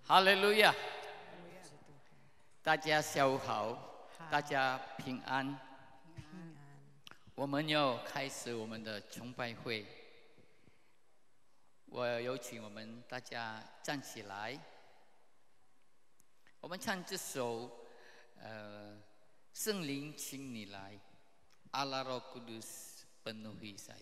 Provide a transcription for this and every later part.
哈利路亚！大家下午好，大家平安。我们要开始我们的崇拜会。我有请我们大家站起来，我们唱这首圣灵，请你来，阿拉罗古杜斯penuhi saya。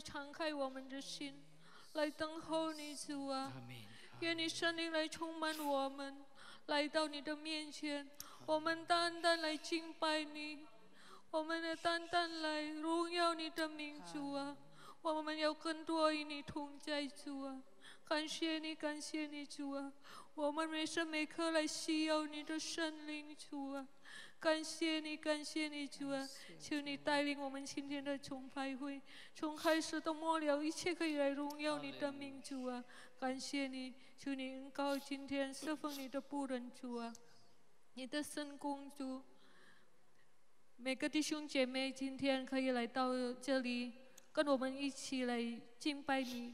敞开我们的心，来等候你，主啊！愿你圣灵来充满我们，来到你的面前，我们单单来敬拜你，我们也单单来荣耀你的名，主啊！我们要更多与你同在，主啊！感谢你，感谢你，主啊！我们每时每刻来需要你的圣灵，主啊！感谢你，感谢你，主啊！求你带领我们今天的崇拜会，从开始到末了，一切可以来荣耀你的名，主啊！感谢你，求你恩膏今天侍奉你的仆人，主啊！你的圣工，主，每个弟兄姐妹今天可以来到这里，跟我们一起来敬拜你，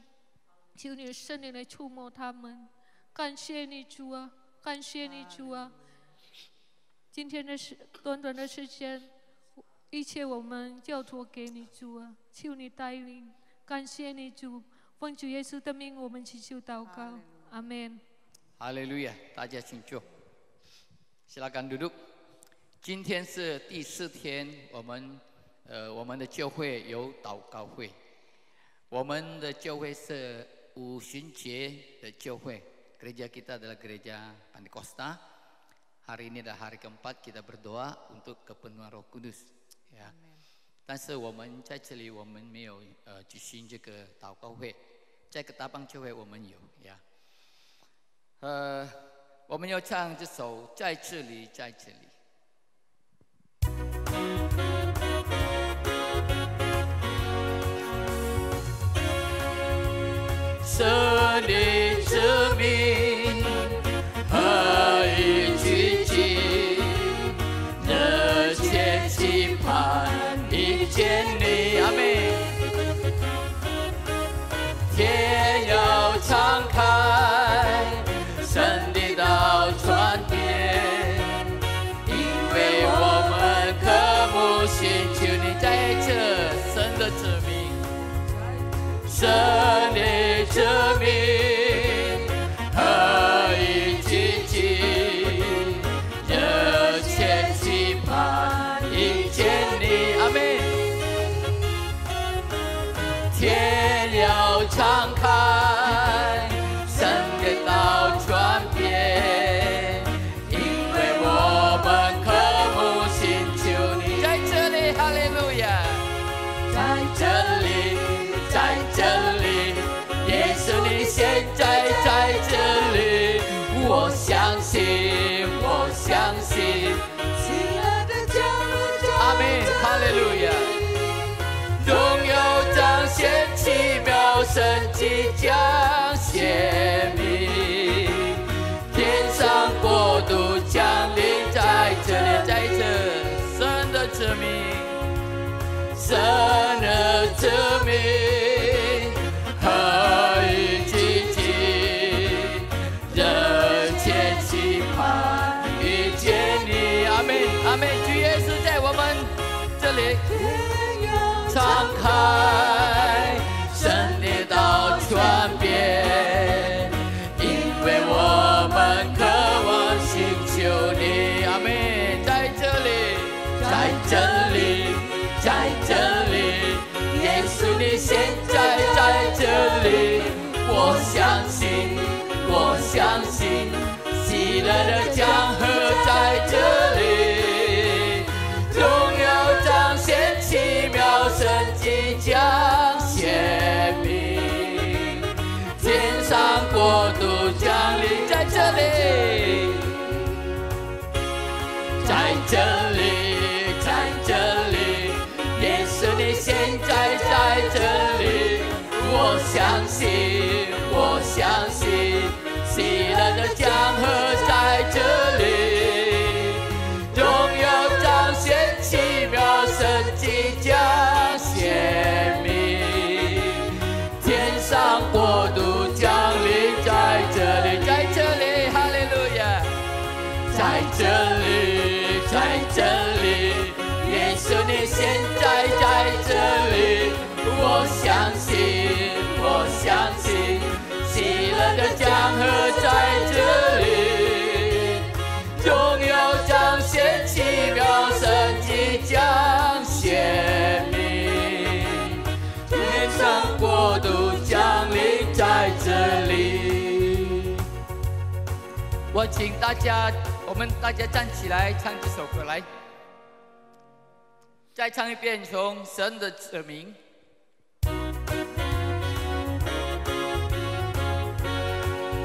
求你的圣灵来触摸他们。感谢你，主啊！感谢你，主啊！今天的短短的时间，一切我们交托给你，主啊！求你带领。感谢你，主，奉主耶稣的名，我们祈求祷告，阿门。哈利路亚！大家请坐。Silakan duduk。今天是第4天，我们的教会有祷告会。我们的教会是五旬节的教会。Gereja kita adalah gereja Pantekosta. Hari ini adalah hari keempat kita berdoa untuk kepenuhan Roh Kudus. Ya. 但是我们在这里我们没有举行这个祷告会，在个大邦教会我们有呀。我们要唱这首《在这里，在这里》。圣灵之名，何以聚集？热切期盼遇见你，阿们。天要敞开，神的道传遍，因为我们渴慕寻求你在这神的子民，神的子民何以聚集？热切期盼遇见你，阿们。天要敞开，神的道传遍，因为我们渴慕寻求你在这里，哈利路亚，在这里，在这里，耶稣你现在在这里，我相信，我相信，阿们，哈利路亚。荣耀彰显奇妙神迹将显明，天上国度降临在这里，在这神的子民，神的子民何以聚集？热切期盼遇见你，阿们，阿们。主耶稣在我们这里。敞开，神的道传遍，因为我们渴望寻求你，阿们。在这里，在这里，在这里，耶稣你现在在这里，我相信，我相信，喜乐的江河在这里，荣耀彰显奇妙神迹将显明，天上国度降临在这里，在这里，在这里，耶稣你现在在这里，我相信，我相信，喜乐的江河在这里，荣耀彰显奇妙神迹将显明，天上国度降临在这里，在这里，哈利路亚，在这里，在这里，耶稣你现在在这里，我相信，我相信，喜乐的江河在这里，荣耀彰显奇妙神迹将显明，天上国度降临在这里。我请大家，我们大家站起来唱这首歌来，再唱一遍，从神的子民。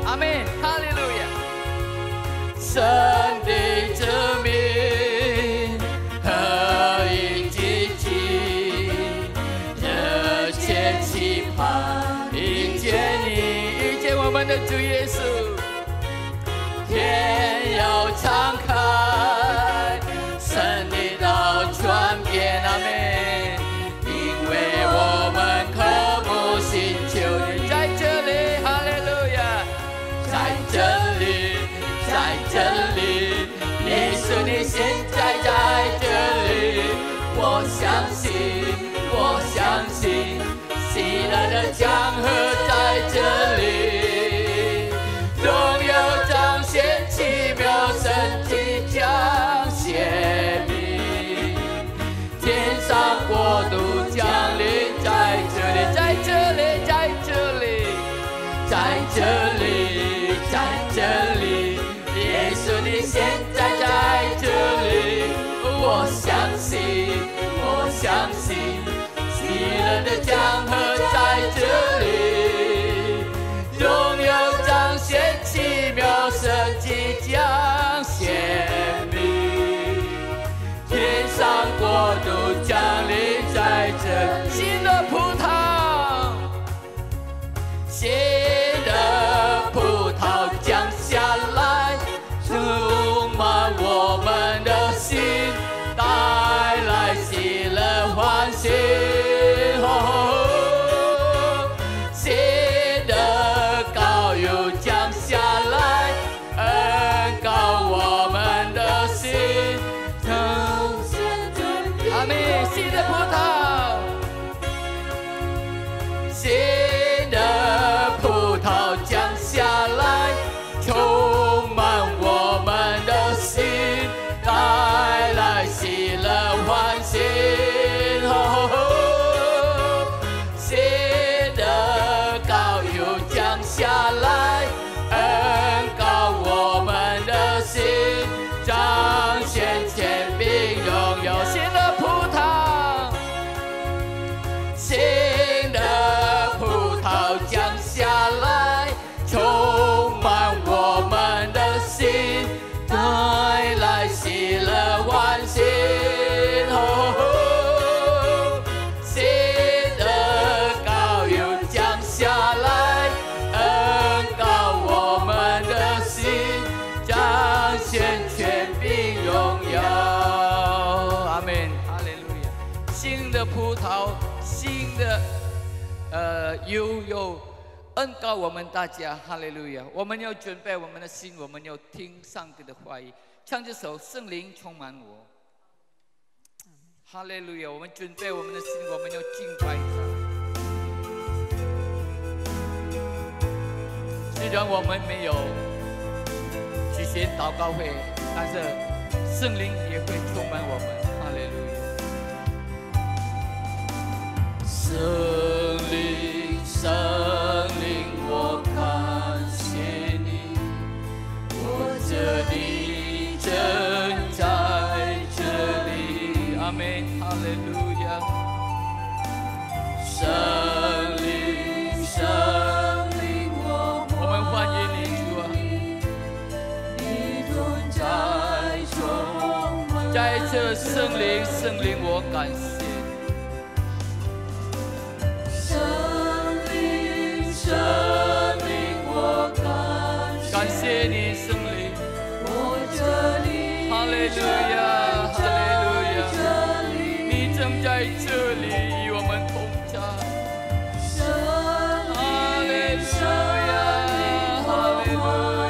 阿门，哈利路亚。神的子民，何以积极，热切期盼遇见你，遇见我们的主耶稣。天要敞开，神的道传遍，阿门。因为我们渴慕寻求你，在这里，哈利路亚，在这里，在这里，耶稣你现在在这里，我相信，我相信，喜乐的江河在这里，荣耀彰显奇妙神迹彰显明，天上国度降临在这里，在这里，在这里，在这里，在这里，耶稣你现在在这里，我相信，我相信，喜乐的江河在这里，荣耀彰显奇妙神迹彰显明，天上国度降临在这里，新的葡萄，新的葡萄降下来，充满我们的心，带来喜乐欢喜。新的膏油降下来，恩膏我们的心。阿门。新的葡萄，新的葡萄降下来，充满我们的心，带来喜乐欢喜。新的膏油降下来，恩膏我们的心，彰显权柄荣耀。新的葡萄，新的葡萄降下来，充满我们的心，带来喜乐欢喜。新的膏油降下来，恩膏我们的心，彰显权柄荣耀。阿门，哈利路亚。新的葡萄，新的油有恩膏我们大家，哈利路亚。我们要准备我们的心，我们要听上帝的话语，唱这首圣灵充满我，哈利路亚。我们准备我们的心，我们要敬拜他。虽然我们没有举行祷告会，但是圣灵也会充满我们，哈利路亚。圣灵，圣灵，我感谢你，我这里正在这里，阿门，哈利路亚。圣灵，圣灵，我们欢迎你，主啊！你同在充满，在这圣灵，圣灵，我感谢。圣灵，我感谢你，圣灵，我这里，哈利路亚，哈利路亚，你正在这里与我们同在，哈利路亚，哈利路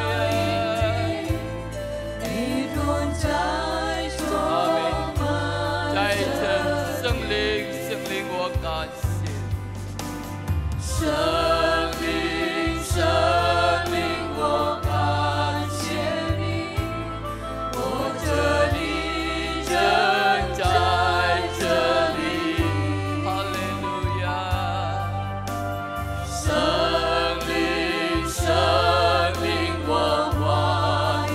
亚，你同在充满，在这圣灵，圣灵，我感谢。圣灵，圣灵，我感谢你，我这里正在这里，哈利路亚。圣灵，圣灵，我欢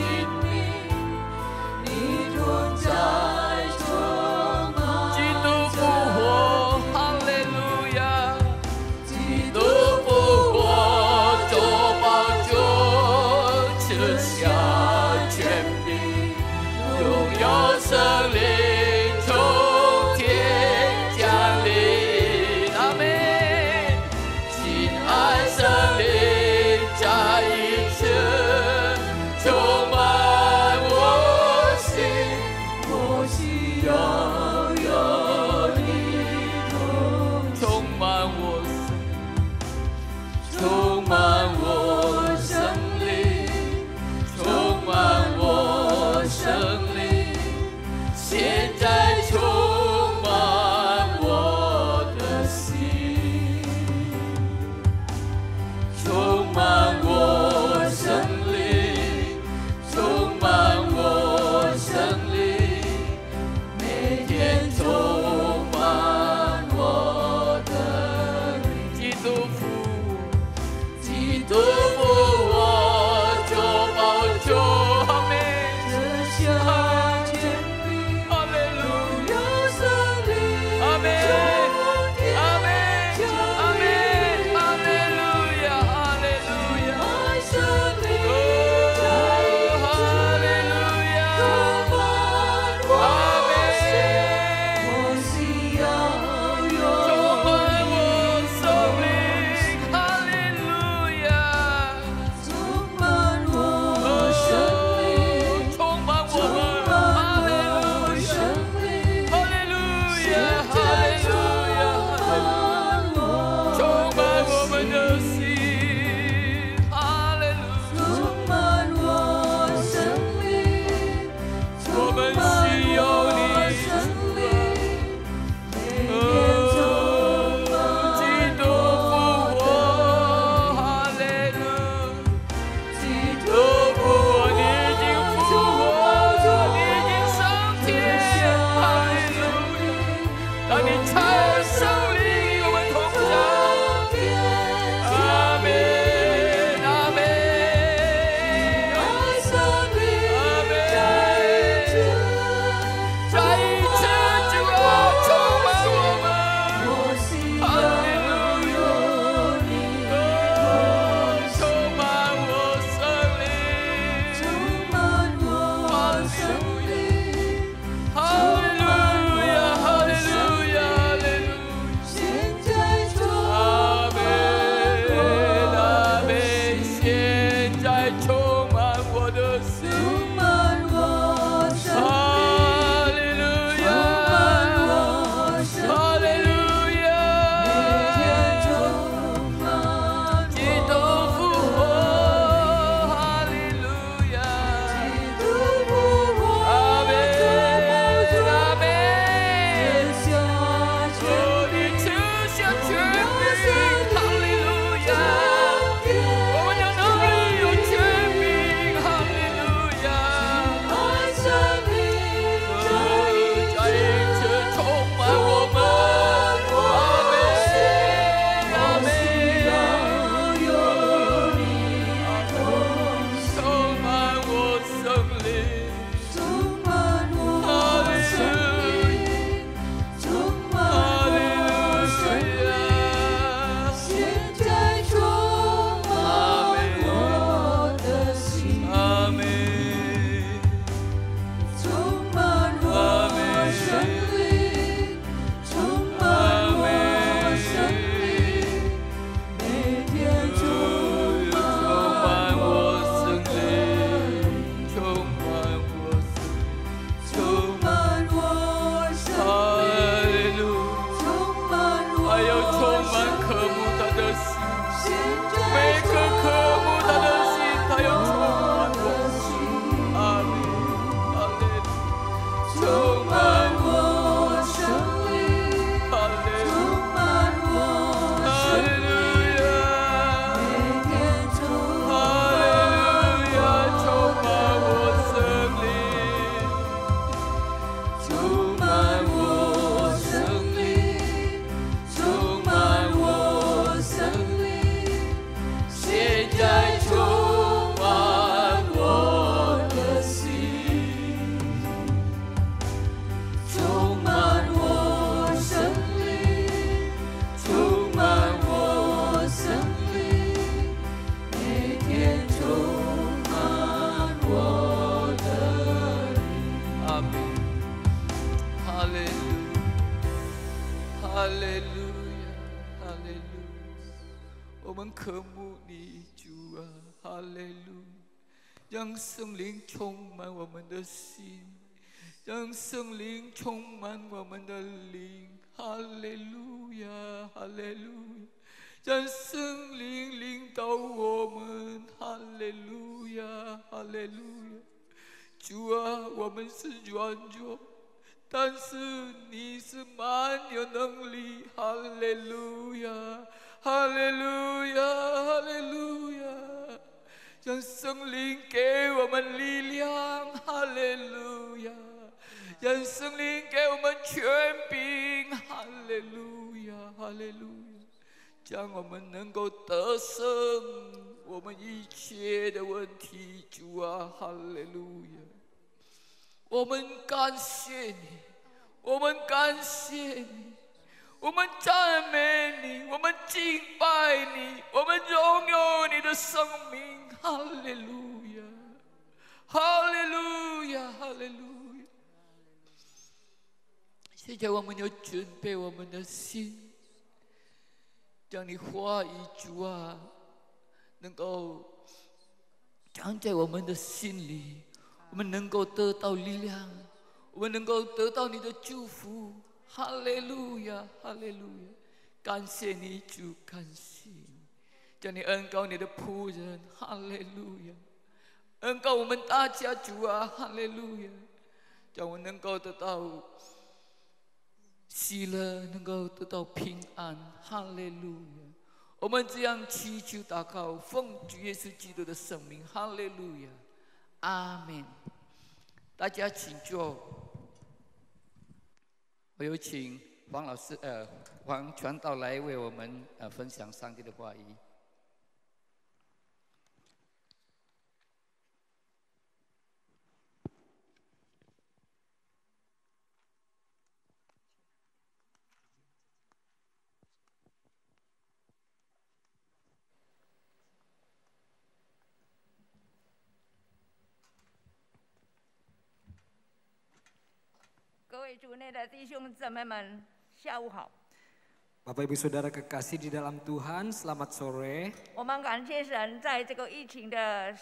我们渴慕你，主啊，哈利路亚！让圣灵充满我们的心，让圣灵充满我们的灵，哈利路亚，哈利路亚！让圣灵领导我们，哈利路亚，哈利路亚！主啊，我们是软弱，但是你是蛮有能力，哈利路亚！哈利路亚，哈利路亚！让圣灵给我们力量，哈利路亚！让圣灵给我们权柄，哈利路亚，哈利路亚！让我们能够得胜我们一切的问题，主啊，哈利路亚！我们感谢你，我们感谢你。我们赞美你，我们敬拜你，我们拥有你的生命，哈利路亚，哈利路亚，哈利路亚！现在我们要准备我们的心，让你话语主啊，能够长在我们的心里，我们能够得到力量，我们能够得到你的祝福。哈利路亚，哈利路亚！感谢你主，感谢你，叫你恩膏你的仆人，哈利路亚！恩膏我们大家主啊，哈利路亚！叫我能够得到喜乐，能够得到平安，哈利路亚！我们这样祈求祷告，奉主耶稣基督的圣名，哈利路亚，阿门！大家请坐。我有请黄老师，黄传道来为我们分享上帝的话语。各位主内的弟兄姊妹们，下午好。Bapak Ibu Saudara kekasih di dalam Tuhan, selamat sore. 我们感谢神，在这个疫情的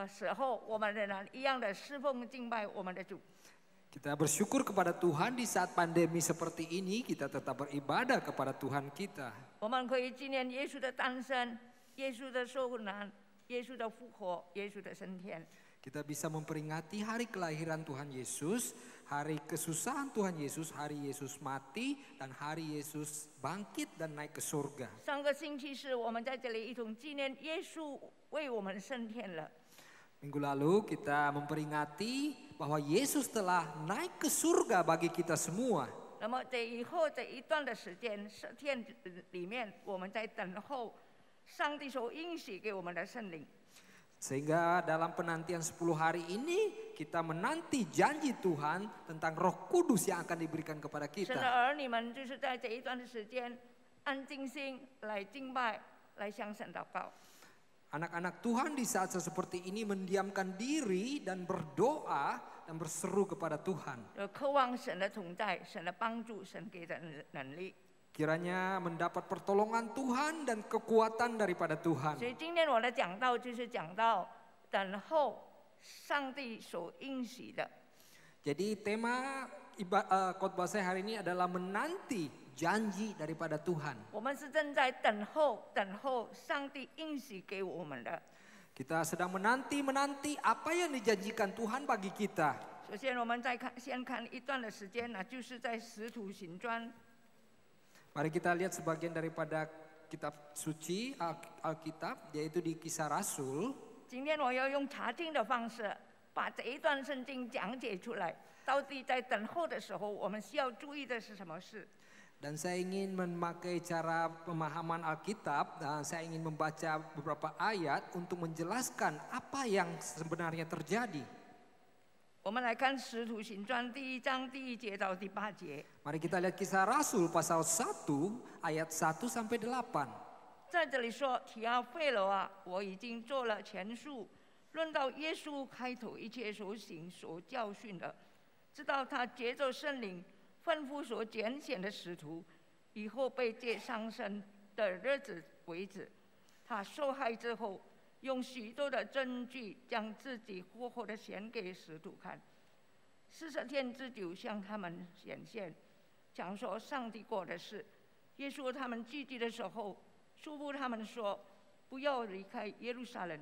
时候，我们仍然一样的侍奉敬拜我们的主。 Kita bersyukur kepada Tuhan di saat pandemi seperti ini kita tetap beribadah kepada Tuhan kita. 我们可以纪念耶稣的诞生、耶稣的受难、耶稣的复活、耶稣的升天。 Kita bisa memperingati hari kelahiran Tuhan Yesus, hari kesusahan Tuhan Yesus, hari Yesus mati, dan hari Yesus bangkit dan naik ke surga. 上个星期是我们在这里一同纪念耶稣为我们升天了。 Minggu lalu kita memperingati bahwa Yesus telah naik ke surga bagi kita semua. 那么在以后这一段的时间，10天里面，我们在等候上帝所应许给我们的圣灵。 Sehingga dalam penantian 10 hari ini kita menanti janji Tuhan tentang Roh Kudus yang akan diberikan kepada 神的 kita. 儿女们就是在这一段的时间，安静心来敬拜，来向神祷告。 Anak-anak Tuhan di saat seperti ini mendiamkan diri dan berdoa dan berseru kepada Tuhan. 渴望神的同在，神的帮助，神给的能力。 Kiranya mendapat pertolongan Tuhan dan kekuatan daripada 所 Tuhan. 以今天我的讲道就是讲到等候上帝所应许的。 Jadi tema khotbah saya hari ini adalah menanti janji daripada Tuhan. 我们是正在等候上帝应许给我们的。 Kita sedang menanti apa yang dijanjikan Tuhan bagi kita. 首先，我们先看一段的时间呢，就是在《使徒行传》。 Mari kita lihat sebagian daripada kitab suci Alkitab, yaitu di Kisah Rasul. 今天我要用查经的方式，把这一段圣经讲解出来。到底在等候的时候，我们需要注意的是什么事？ Dan saya ingin memakai cara pemahaman Alkitab, dan saya ingin membaca beberapa ayat untuk menjelaskan apa yang sebenarnya terjadi. 我们来看《使徒行传》第1章第1节到第8节。 Mari kita lihat Kisah Rasul pasal 1 ayat 1 sampai 8. 在这里说：“提阿费罗啊，我已经做了前述，论到耶稣开头一切所行所教训的，直到他接着圣灵吩咐所拣选的使徒，以后被接上升的日子为止。他受害之后，用许多的证据将自己活活的显给使徒看，40天之久向他们显现，讲说上帝过的事。耶稣他们聚集的时候，嘱咐他们说：不要离开耶路撒冷，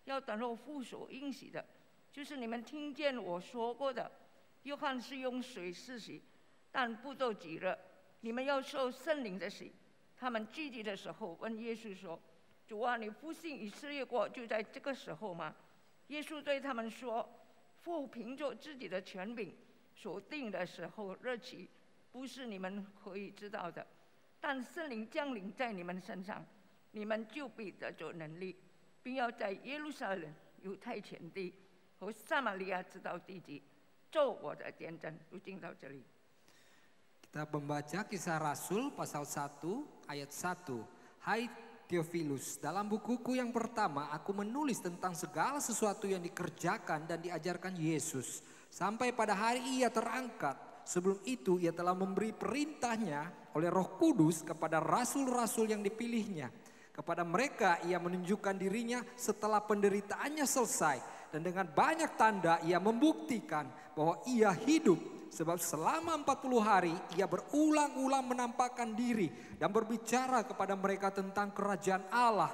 要等候父所应许的，就是你们听见我说过的。约翰是用水施洗，但不多几日，你们要受圣灵的洗。他们聚集的时候问耶稣说：主啊，你复兴以色列国就在这个时候吗？耶稣对他们说：父凭着自己的权柄所定的时候日期，不是你们可以知道的。但圣灵降临在你们身上，你们就必得着能力，并要在耶路撒冷、犹太全地和撒玛利亚直到地极，做我的见证。读经到这里。 Kita membaca Kisah Rasul pasal 1 ayat 1. Hai Theophilus, dalam bukuku yang pertama aku menulis tentang segala sesuatu yang dikerjakan dan diajarkan Yesus sampai pada hari ia terangkat. Sebelum itu ia telah memberi perintahnya oleh Roh Kudus kepada rasul-rasul yang dipilihnya. Kepada mereka ia menunjukkan dirinya setelah penderitaannya selesai, dan dengan banyak tanda ia membuktikan bahwa ia hidup. Sebab selama 40 hari ia berulang-ulang menampakkan diri dan berbicara kepada mereka tentang kerajaan Allah.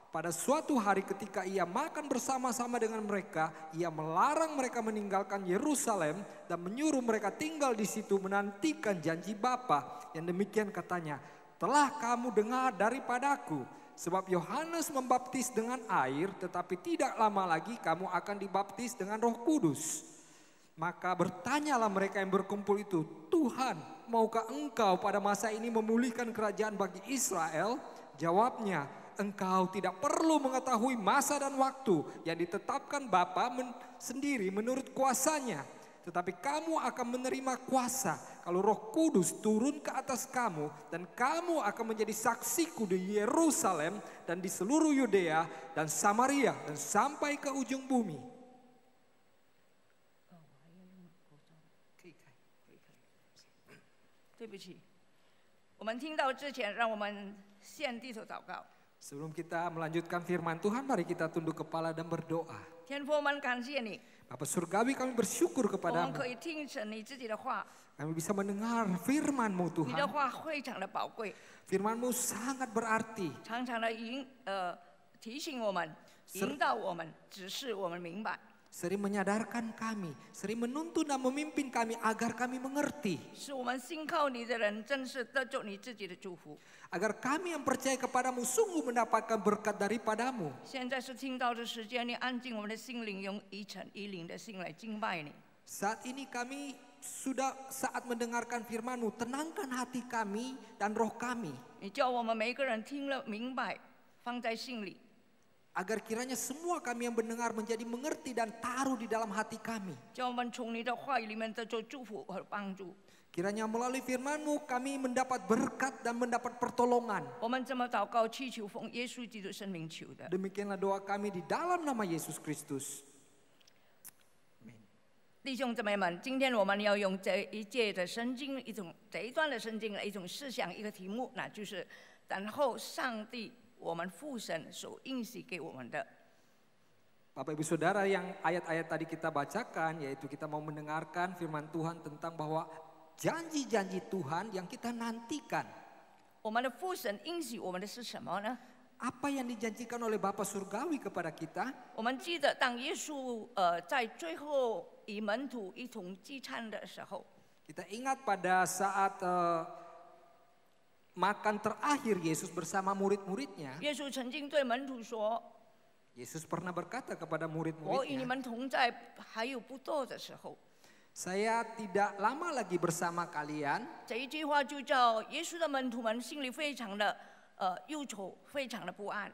Pada suatu hari ketika ia makan bersama-sama dengan mereka, ia melarang mereka meninggalkan Yerusalem dan menyuruh mereka tinggal di situ menantikan janji Bapa. Yang demikian katanya, telah kamu dengar daripadaku. Sebab Yohanes membaptis dengan air, tetapi tidak lama lagi kamu akan dibaptis dengan Roh Kudus. Maka bertanyalah mereka yang berkumpul itu, Tuhan, maukah engkau pada masa ini memulihkan kerajaan bagi Israel? Jawabnya, engkau tidak perlu mengetahui masa dan waktu yang ditetapkan Bapa sendiri menurut kuasanya. Tetapi kamu akan menerima kuasa kalau Roh Kudus turun ke atas kamu, dan kamu akan menjadi saksiku di Yerusalem dan di seluruh Yudea dan Samaria dan sampai ke ujung bumi. 对不起，我们听到之前，让我们先低头祷告。 Sebelum kita melanjutkan firman Tuhan, mari kita tunduk kepala dan berdoa. 天父，我们感谢你， Bapa Surgawi, kami bersyukur 我们 kepadamu. 可以听神你自己的话， Kami bisa mendengar firman-Mu 你的 Tuhan. 话非常的宝贵， Firman-Mu sangat berarti. 常常的提醒我们，引导我们，指示我们明白。 Sering menyadarkan kami, sering menuntun dan memimpin kami agar kami mengerti. 是我们信靠你的人，真是得着你自己的祝福。 Agar kami yang percaya kepadamu sungguh mendapatkan berkat daripadamu. 现在是听到的时间，你安静我们的心灵，用一诚一灵的心来敬拜你。 Saat ini kami sudah saat mendengarkan firman-Mu, tenangkan hati kami dan roh kami. 你叫我们每一个人听了明白，放在心里。 Agar kiranya semua kami yang mendengar menjadi mengerti dan taruh di dalam hati kami. 叫我们从你的话语里面得着祝福和帮助。 Kiranya melalui firman-Mu kami mendapat berkat dan mendapat pertolongan. 我们这么祷告，祈求奉耶稣基督圣名求的。 Demikianlah doa kami di dalam nama Yesus Kristus. 弟兄姊妹们，今天我们要用这一节的圣经，这一段的圣经的一种思想，一个题目，那就是等候上帝，我们父神所应许给我们的。 Bapak Ibu Saudara, yang ayat-ayat tadi kita bacakan, yaitu kita mau mendengarkan firman Tuhan tentang bahwa janji-janji Tuhan yang kita nantikan. 我们的父神应许我们的是什么呢？ Apa yang dijanjikan oleh Bapa Surgawi kepada kita? 我们记得当耶稣在最后与门徒一同聚餐的时候， Kita ingat pada saat makan terakhir Yesus bersama murid-muridnya. 耶稣曾经对门徒说 Yesus pernah berkata kepada：“ 我与你 murid-muridnya, 们同在，还有不多的时候。” Saya tidak lama lagi bersama kalian. 这一句话就叫耶稣的门徒们心里非常的忧愁，非常的不安。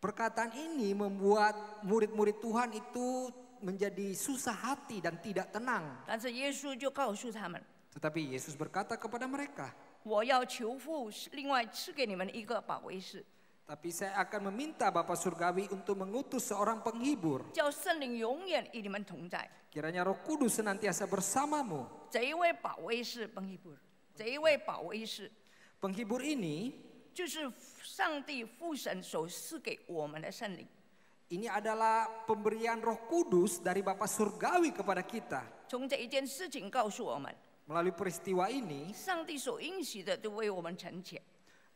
Perkataan ini membuat murid-murid Tuhan itu menjadi susah hati dan tidak tenang. 但是耶稣就告诉他们 Tetapi Yesus berkata kepada mereka,：“ 我要求父另外赐给你们一个保惠师， Tapi saya akan meminta Bapa Surgawi untuk mengutus seorang penghibur. 叫圣灵永远与你们同在。 Kiranya Roh Kudus senantiasa bersamamu. 这一位保惠师penghibur，这一位保惠师 Penghibur ini 就是上帝父神所赐给我们的圣灵。 Ini adalah pemberian Roh Kudus dari Bapa Surgawi kepada kita. 从这一件事情告诉我们， Melalui peristiwa ini 上帝所应许的都为我们成全。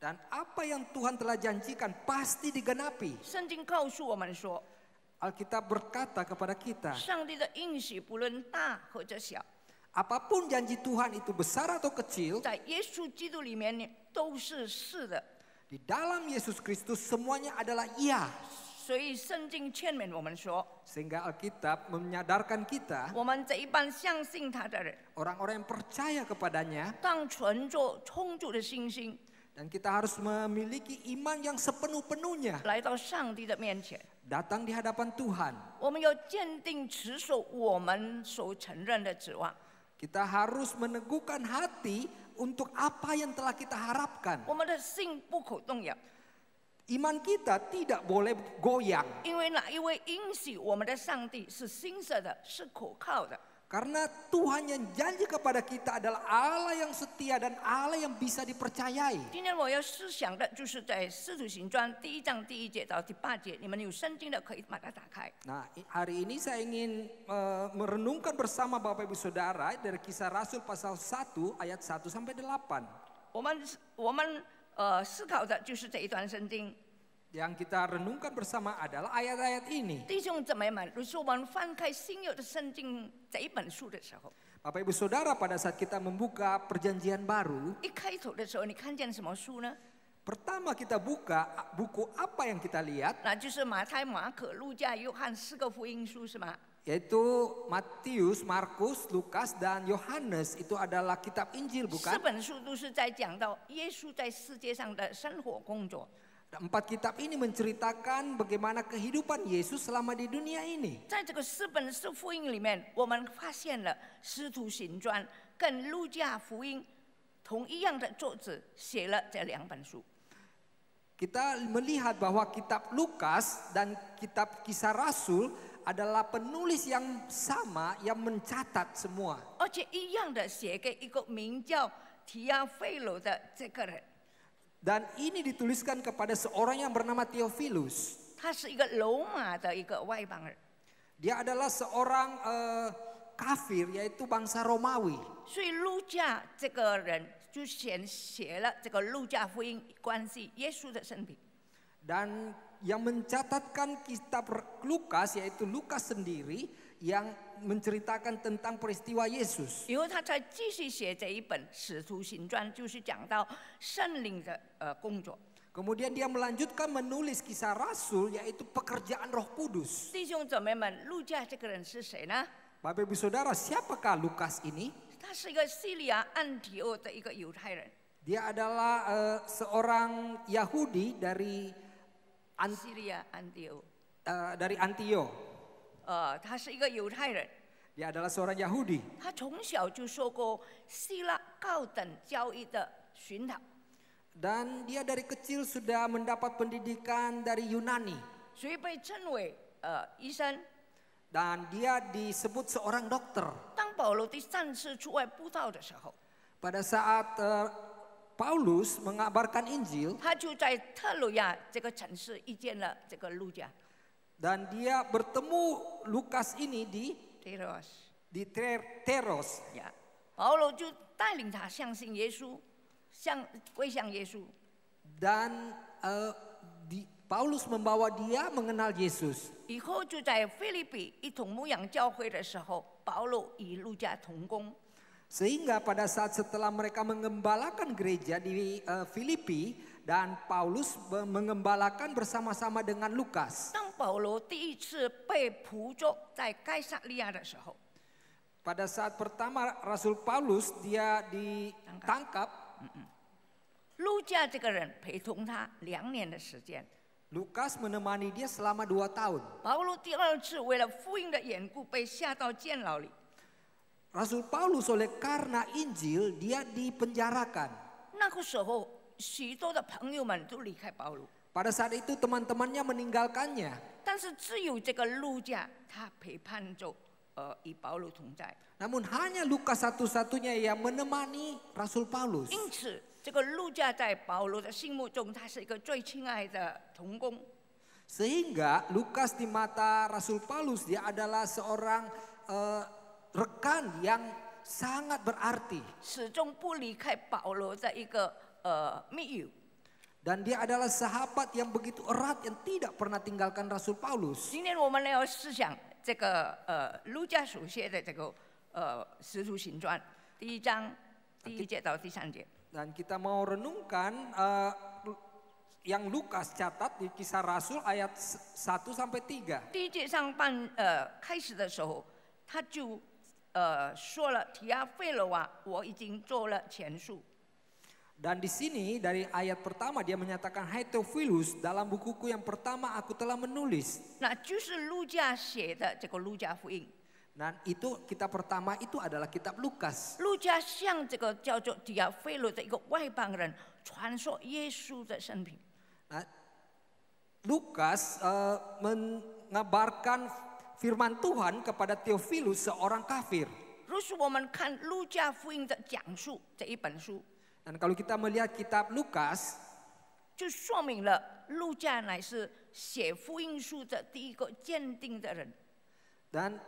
dan apa yang Tuhan telah janjikan pasti digenapi. 圣经告诉我们说， Alkitab berkata kepada kita, 上帝的应许不论大或者小， apapun janji Tuhan itu besar atau kecil, 在耶稣基督里面都是是的。 di dalam Yesus Kristus semuanya adalah iya. 所以圣经劝勉我们说， Sehingga Alkitab menyadarkan kita, 我们这一般相信他的人， orang-orang yang percaya kepadanya, 当存着充足的信心 dan kita harus memiliki iman yang sepenuh-penuhnya 来到上帝的面前。 datang di hadapan Tuhan. 我们要坚定持守我们所承认的指望， Kita harus meneguhkan hati untuk apa yang telah kita harapkan. 我们的心不可动摇， Iman kita tidak boleh goyang. 因为那一位应许我们的上帝是信实的，是可靠的。 Karena Tuhan yang janji kepada kita adalah Allah yang setia dan Allah yang bisa dipercayai. 今天我要思想的就是在《使徒行传》第1章第1节到第8节，你们有圣经的可以把它打开。 Nah, hari ini saya ingin merenungkan bersama Bapak Ibu Saudara dari Kisah Rasul pasal 1 ayat 1 sampai 8. 我们思考的就是这一段圣经。 Yang kita renungkan bersama adalah ayat-ayat ini. 弟兄姊妹们，如果我们翻开新约的圣经这一本书的时候， Bapak Ibu Saudara, pada saat kita membuka perjanjian baru, 一开头的时候，你看见什么书呢？ pertama kita buka buku apa yang kita lihat? 那就是马太、马可、路加、约翰4个福音书，是吗？ Yaitu Matius, Markus, Lukas, dan Yohanes. Itu adalah kitab Injil, 4 bukan? 本书都是在讲到耶稣在世界上的生活工作。 Dan 4 kitab ini menceritakan bagaimana kehidupan Yesus selama di dunia ini. 在这个4本福音里面，我们发现了《使徒行传》跟路加福音同一样的作者写了这2本书。 Kita melihat bahwa kitab Lukas dan kitab Kisah Rasul adalah penulis yang sama yang mencatat semua. 而且一样的写给一个名叫提亚费罗的这个人， Dan ini dituliskan kepada seorang yang bernama Theophilus. 他是一个罗马的一个外邦人。Dia adalah seorang kafir, yaitu bangsa Romawi. 所以路加这个人就写了这个路加福音关系耶稣的生平。 Dan yang mencatatkan kitab Lukas, yaitu Lukas sendiri yang menceritakan tentang peristiwa Yesus. 以后他才继续写这一本《使徒行传》，就是讲到圣灵的工作。 Kemudian dia melanjutkan menulis kisah Rasul, yaitu pekerjaan Roh Kudus. 弟兄姊妹们，路加这个人是谁呢？ Bapak Ibu Saudara, siapakah Lukas ini? 他是一个叙利亚安提欧的一个犹太人。 Dia adalah seorang Yahudi dari 叙利亚安提欧， dari Antio. 他是一个犹太人。 Dia adalah seorang Yahudi. 他从小就受过希腊高等教育的熏陶， Dan dia dari kecil sudah mendapat pendidikan dari Yunani. 所以被称为医生。 Dan dia disebut seorang dokter. 当保罗第3次出外布道的时候， Pada saat Paulus mengabarkan Injil, 他就在特鲁亚这个城市遇见了这个路加。 dan dia bertemu Lukas ini di Teros. 呀，保罗就带领他相信耶稣，归向耶稣。 Dan Paulus membawa dia mengenal Yesus. 以后就在腓立比一同牧养教会的时候，保罗与路加同工。 Sehingga pada saat setelah mereka mengembalakan gereja di Filipi, dan Paulus mengembalakan bersama-sama dengan Lukas. 当保罗第一次被捕捉在该撒利亚的时候， Pada saat pertama Rasul Paulus dia ditangkap, 路加这个人陪同他2年的时间。 Lukas menemani dia selama 2 tahun. 保罗第2次为了福音的缘故被下到监牢里。 Rasul Paulus oleh karena Injil dia dipenjarakan. 那个时候，许多的朋友们都离开保罗， Pada saat itu teman-temannya meninggalkannya. 但是只有这个路加，他陪伴着与保罗同在。 Namun hanya Lukas satu-satunya yang menemani Rasul Paulus. 因此，这个路加在保罗的心目中，他是一个最亲爱的同工。 Sehingga Lukas di mata Rasul Paulus dia adalah seorang rekan yang sangat berarti. 始终不离开保罗的一个密友。 Dan dia adalah sahabat yang begitu erat yang tidak pernah tinggalkan Rasul Paulus. 今天我们要思想这个路加所写的这个使徒行传第1章第1节到第3节。 Dan kita mau renungkan yang Lukas catat di Kisah Rasul ayat 1 sampai 3. 第1节上半开始的时候，他就说了提阿费罗啊，我已经做了前述。 Dan di sini dari ayat pertama dia menyatakan, Hai Theophilus, dalam bukuku yang pertama aku telah menulis. 那就是路加写的这个路加福音。 Dan itu kitab pertama itu adalah kitab Lukas. 路加向这个叫做提阿费罗的一个外邦人传说耶稣的生平。 Nah, Lukas mengabarkan firman Tuhan kepada Theophilus seorang kafir. 若是我们看路加福音的讲述这一本书， Dan kalau kita melihat kitab Lukas, 就说明了路加乃是写福音书的第一个鉴定的人。 dan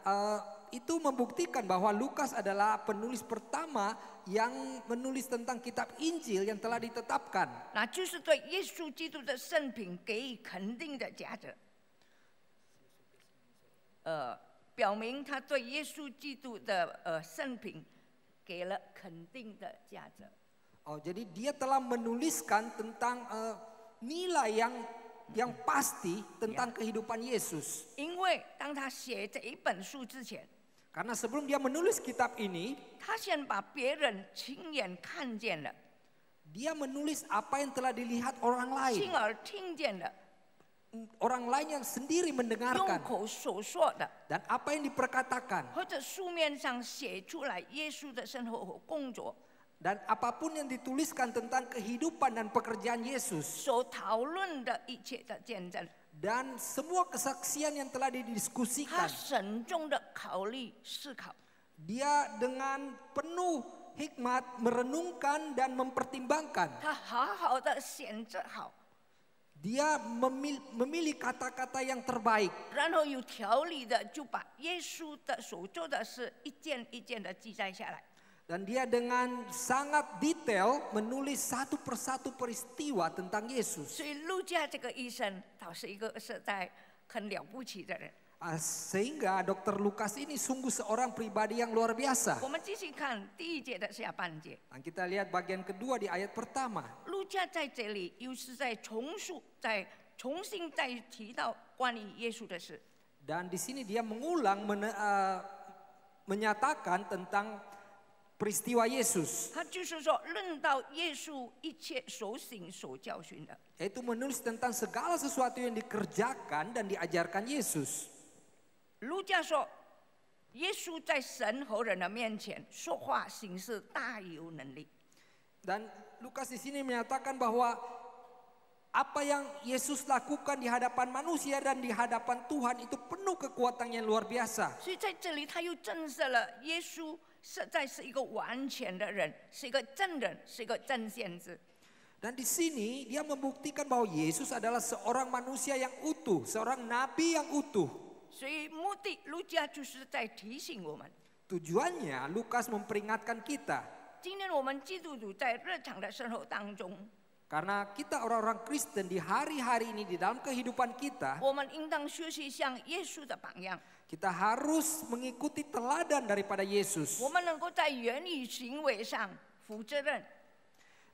itu membuktikan bahwa Lukas adalah penulis pertama yang menulis tentang kitab Injil yang telah ditetapkan. 那就是对耶稣基督的生平给予肯定的价值。表明他对耶稣基督的生平给了肯定的价值。 Oh, jadi dia telah menuliskan tentang nilai yang pasti tentang kehidupan Yesus. 因为当他写这一本书之前， Karena sebelum dia menulis kitab ini, 他先把别人亲眼看见了， dia menulis apa yang telah dilihat orang lain. 亲耳听见了， Orang lain yang sendiri 用 mendengarkan 口所说的， dan apa yang diperkatakan 或者书面上写出来耶稣的生活和工作， dan apapun yang dituliskan tentang kehidupan dan pekerjaan Yesus 所讨论的一切的见证， dan semua kesaksian yang telah 他 didiskusikan, 慎重的考虑思考， dia dengan penuh hikmat merenungkan dan mempertimbangkan. 他好好的选择好， Dia memilih kata-kata yang terbaik. 然后有条理的就把耶稣的所做的事一件一件的记载下来。 Dan dia dengan sangat detail menulis satu persatu peristiwa tentang Yesus. 所以路加这个医生，他是一个实在很了不起的人。 Sehingga Dr. Lukas ini sungguh seorang pribadi yang luar biasa. 我们继续看第1节的下半节。 Dan kita lihat bagian kedua di ayat pertama. 路加在这里又是在重新再提到关于耶稣的事。 Dan di sini dia mengulang menyatakan tentang peristiwa Yesus. 他就是说，论到耶稣一切所行所教训的。 Yaitu menulis tentang segala sesuatu yang dikerjakan dan diajarkan Yesus. 路加说，耶稣在神和人的面前说话行事大有能力。 Dan Lukas di sini menyatakan bahwa apa yang Yesus lakukan di hadapan manusia dan di hadapan Tuhan itu penuh kekuatan yang luar biasa. 所以在这里，他又证实了耶稣实在是一个完全的人，是一个真人，是一个真先知。 Dan di sini dia membuktikan bahwa Yesus adalah seorang manusia yang utuh, seorang nabi yang utuh. 所以目的，路加就是在提醒我们， Tujuannya Lukas memperingatkan kita. 今天我们基督徒在日常的生活当中， Karena kita orang-orang Kristen di hari-hari ini di dalam kehidupan kita, 我们应当学习像耶稣的榜样。 kita harus mengikuti teladan daripada Yesus. 我们能够在言语行为上负责任。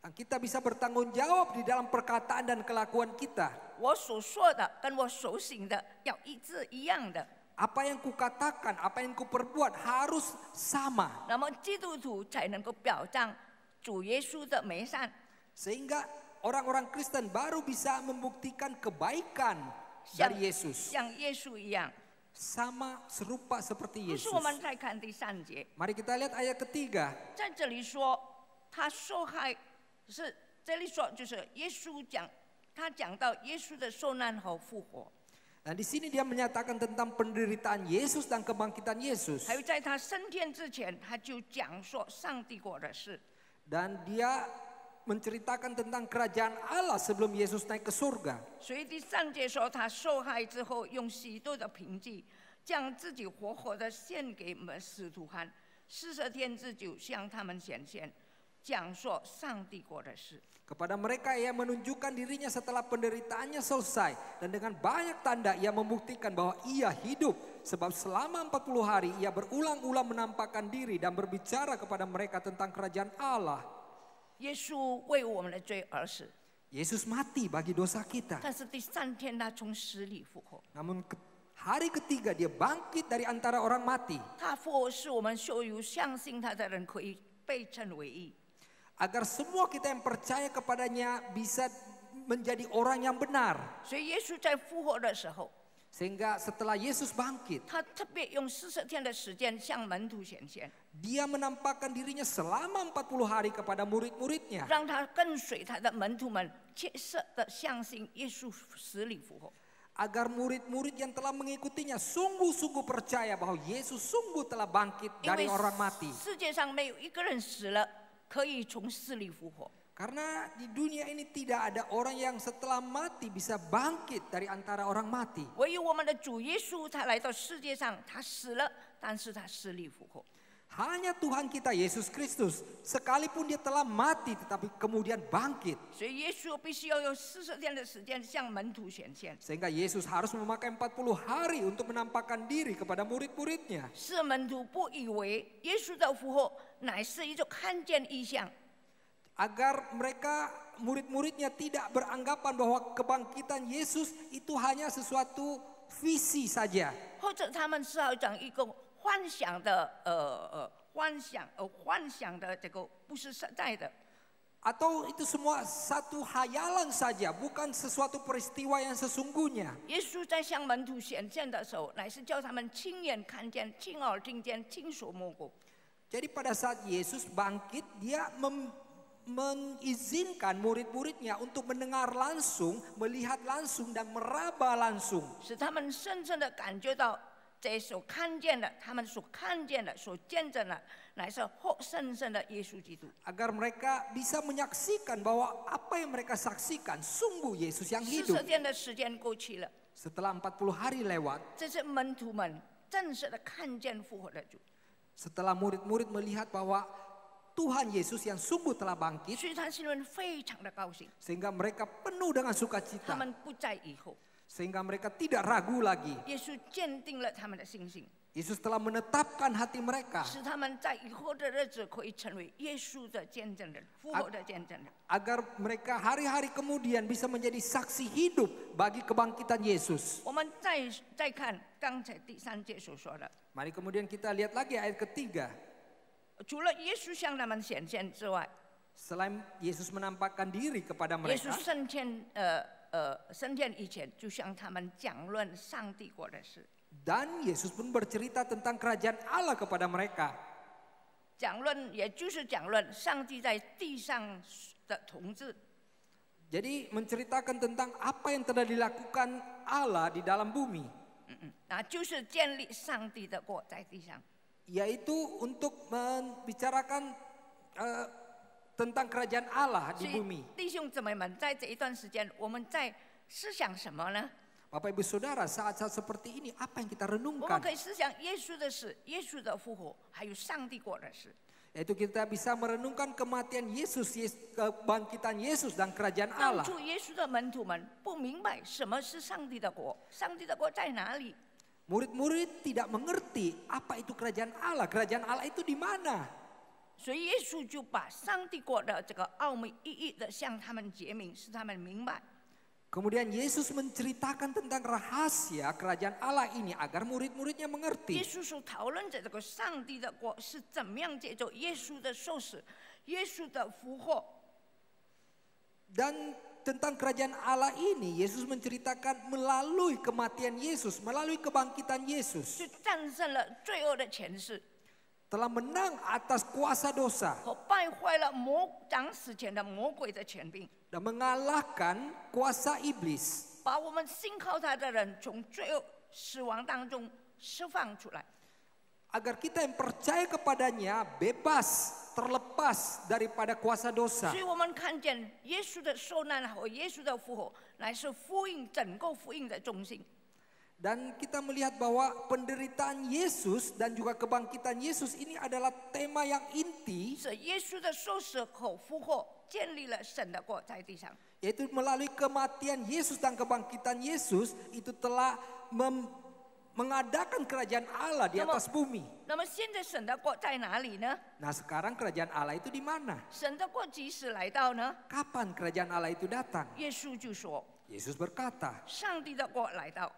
Dan kita bisa bertanggung jawab di dalam perkataan dan kelakuan kita. 我所说的跟我所行的要一致一样的。 Apa yang kukatakan, apa yang kuperbuat harus sama. 那么基督徒才能够表彰主耶稣的美善。 Sehingga orang-orang Kristen baru bisa membuktikan kebaikan dari Yesus. 像耶稣一样。 Sama serupa seperti 于 Yesus. 是我们再看第3节， Mari kita lihat ayat ketiga. 在这里说他受害是这里说就是耶稣讲，他讲到耶稣的受难和复活， Nah di sini dia menyatakan tentang penderitaan Yesus dan kebangkitan Yesus. 还有在他升天之前，他就讲说上帝国的事。 Dan dia menceritakan tentang kerajaan Allah sebelum Yesus naik ke surga. 所以第3节说他受害之后，用许多的凭据，将自己活活的献给我们使徒看，40天之久向他们显现，讲说上帝国的事。 Kepada mereka ia menunjukkan dirinya setelah penderitaannya selesai. Dan dengan banyak tanda ia membuktikan bahwa ia hidup. Sebab selama 40 hari ia berulang-ulang menampakkan diri dan berbicara kepada mereka tentang kerajaan Allah. 耶稣为我们的罪而死， Yesus mati bagi dosa kita. 但是第3天他从死里复活。 Namun hari ketiga dia bangkit dari antara orang mati. 他复活是我们所有相信他的人可以被称为义。 Agar semua kita yang percaya kepadanya bisa menjadi orang yang benar. 所以耶稣在复活的时候， Sehingga setelah Yesus bangkit, 他特别用40天的时间向门徒显现， dia menampakkan dirinya selama 40 hari kepada murid-muridnya. 让他跟随他的门徒们切实的相信耶稣死里复活。 Agar murid-murid yang telah mengikutinya sungguh-sungguh percaya bahwa Yesus sungguh telah bangkit 因 dari 为 orang mati. 世界上没有一个人死了可以从死里复活。 Karena di dunia ini tidak ada orang yang setelah mati bisa bangkit dari antara orang mati. 唯有我们的主耶稣，他来到世界上，他死了，但是他死里复活。 Hanya Tuhan kita Yesus Kristus, sekalipun dia telah mati tetapi kemudian bangkit. 所以耶稣必须要用40天的时间向门徒显现， Sehingga Yesus harus memakai 40 hari untuk menampakkan diri kepada murid-muridnya. 使门徒不以为耶稣的复活乃是一种看见异象， Agar mereka murid-muridnya tidak beranggapan bahwa kebangkitan Yesus itu hanya sesuatu visi saja. 或者他们是好像一个幻想的幻想的这个不是实在的。 Atau itu semua satu hayalan saja, bukan sesuatu peristiwa yang sesungguhnya. 耶稣在向门徒显现的时候，乃是叫他们亲眼看见、亲耳听见、亲手摸过。 Jadi pada saat Yesus bangkit, dia mengizinkan murid-muridnya untuk mendengar langsung, melihat langsung dan meraba langsung. 使他们深深的感觉到这所看见的，他们所看见的、所见证的，乃是活生生的耶稣基督。 Agar mereka bisa menyaksikan bahwa apa yang mereka saksikan sungguh Yesus yang hidup. 40天的时间过去了， Setelah 40 hari lewat, 这是门徒们正式的看见复活的主， setelah murid-murid melihat bahwa Tuhan Yesus yang sungguh telah bangkit, 所以他心里非常的高兴， sehingga mereka penuh dengan 他 sukacita, 们不再疑惑。 sehingga mereka tidak ragu lagi. 耶稣坚定了他们的信心， Yesus telah menetapkan hati mereka 使他们在以后的日子可以成为耶稣的见证人、复活的见证人。 agar mereka hari-hari kemudian bisa menjadi saksi hidup bagi kebangkitan Yesus. 我们再看刚才第3节所说的， Mari kemudian kita lihat lagi ayat ketiga. 除了耶稣向他们显现之外， Selain Yesus menampakkan diri kepada 耶稣 mereka, 升天以前，就向他们讲论上帝国的事。 dan Yesus pun bercerita tentang kerajaan Allah kepada mereka. 讲论也就是讲论上帝在地上的统治。 Jadi menceritakan tentang apa yang telah dilakukan Allah di dalam bumi, 那就是建立上帝的国在地上。 yaitu untuk membicarakan tentang kerajaan Allah 所 di 以 bumi. 弟兄姊妹们，在这一段时间，我们在思想什么呢？ Bapak Ibu Saudara, saat-saat seperti ini apa yang kita 我们 renungkan? 可以思想耶稣的事、耶稣的复活，还有上帝国的事。 Yaitu kita bisa merenungkan kematian Yesus, kebangkitan Yesus dan kerajaan 当 Allah. 初耶稣的门徒们不明白什么是上帝的国，上帝的国在哪里？ Murid-murid tidak mengerti apa itu kerajaan Allah itu di mana. 所以耶稣就把上帝国的这个奥秘一一的向他们解明，使他们明白。 Kemudian Yesus menceritakan tentang rahasia kerajaan Allah ini agar murid-muridnya 耶 mengerti. 稣所讨论的这个上帝的国是怎么样借着耶稣的受死、耶稣的复活， Dan tentang kerajaan Allah ini Yesus menceritakan melalui kematian Yesus, melalui kebangkitan Yesus. 就战胜了罪恶的权势， Telah menang atas kuasa dosa 和败坏了掌死前的魔鬼的权柄， dan mengalahkan kuasa iblis. 把我们信靠他的人从罪恶、死亡当中释放出来。 Agar kita yang percaya kepadanya bebas, terlepas daripada kuasa dosa. 所以我们看见耶稣的受难和耶稣的复活，乃是福音整个福音的中心。 Dan kita melihat bahwa penderitaan Yesus dan juga kebangkitan Yesus ini adalah tema yang inti, 是耶稣的受死和复活建立了神的国在地上。 yaitu melalui kematian Yesus dan kebangkitan Yesus itu telah mengadakan kerajaan Allah di atas bumi. 那么现在神的国在哪里呢？ Nah, sekarang kerajaan Allah itu di mana? 神的国几时来到呢？ Kapan kerajaan Allah itu datang? 耶稣就说， Yesus berkata, 上帝的国来到，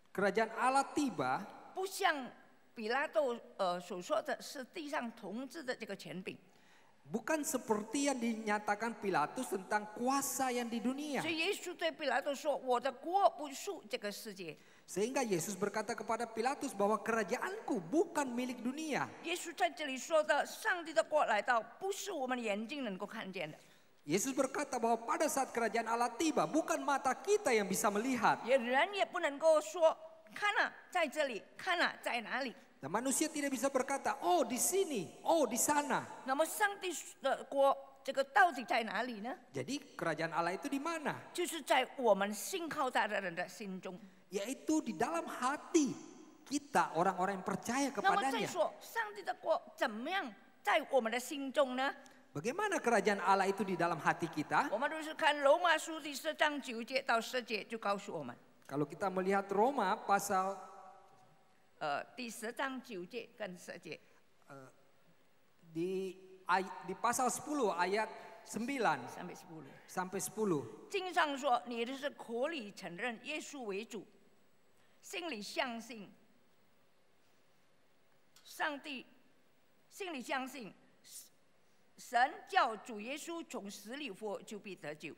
kerajaan Allah tiba 不像比拉多所说的是地上统治的这个权柄。 bukan seperti yang dinyatakan Pilatus tentang kuasa yang di dunia. 所以耶稣对比拉多说：“我的国不属这个世界。” Sehingga Yesus berkata kepada Pilatus bahwa kerajaanku bukan milik dunia. 耶稣在这里说的上帝的国来到，不是我们眼睛能够看见的， Yesus berkata bahwa pada saat kerajaan Allah tiba bukan mata kita yang bisa melihat. 人也不能够说看啊，在这里，看啊，在哪里。 Dan manusia tidak bisa berkata, oh di sini, oh di sana. 那么上帝的国这个到底在哪里呢？ Jadi kerajaan Allah itu di mana? 就是在我们信靠他的人的心中。 Yaitu di dalam hati kita, orang-orang yang percaya 那么再 kepadanya. 说，上帝的国怎么样在我们的心中呢？ Bagaimana kerajaan Allah itu di dalam hati kita? 我们都是看罗马书第4章9节到10节就告诉我们， Kalau kita melihat Roma pasal 第10章9节跟10节， di pasal 10 ayat 9 sampai 10. 经上说，你的是口里承认耶稣为主，心里相信上帝，心里相信神叫主耶稣从死里复活，就必得救。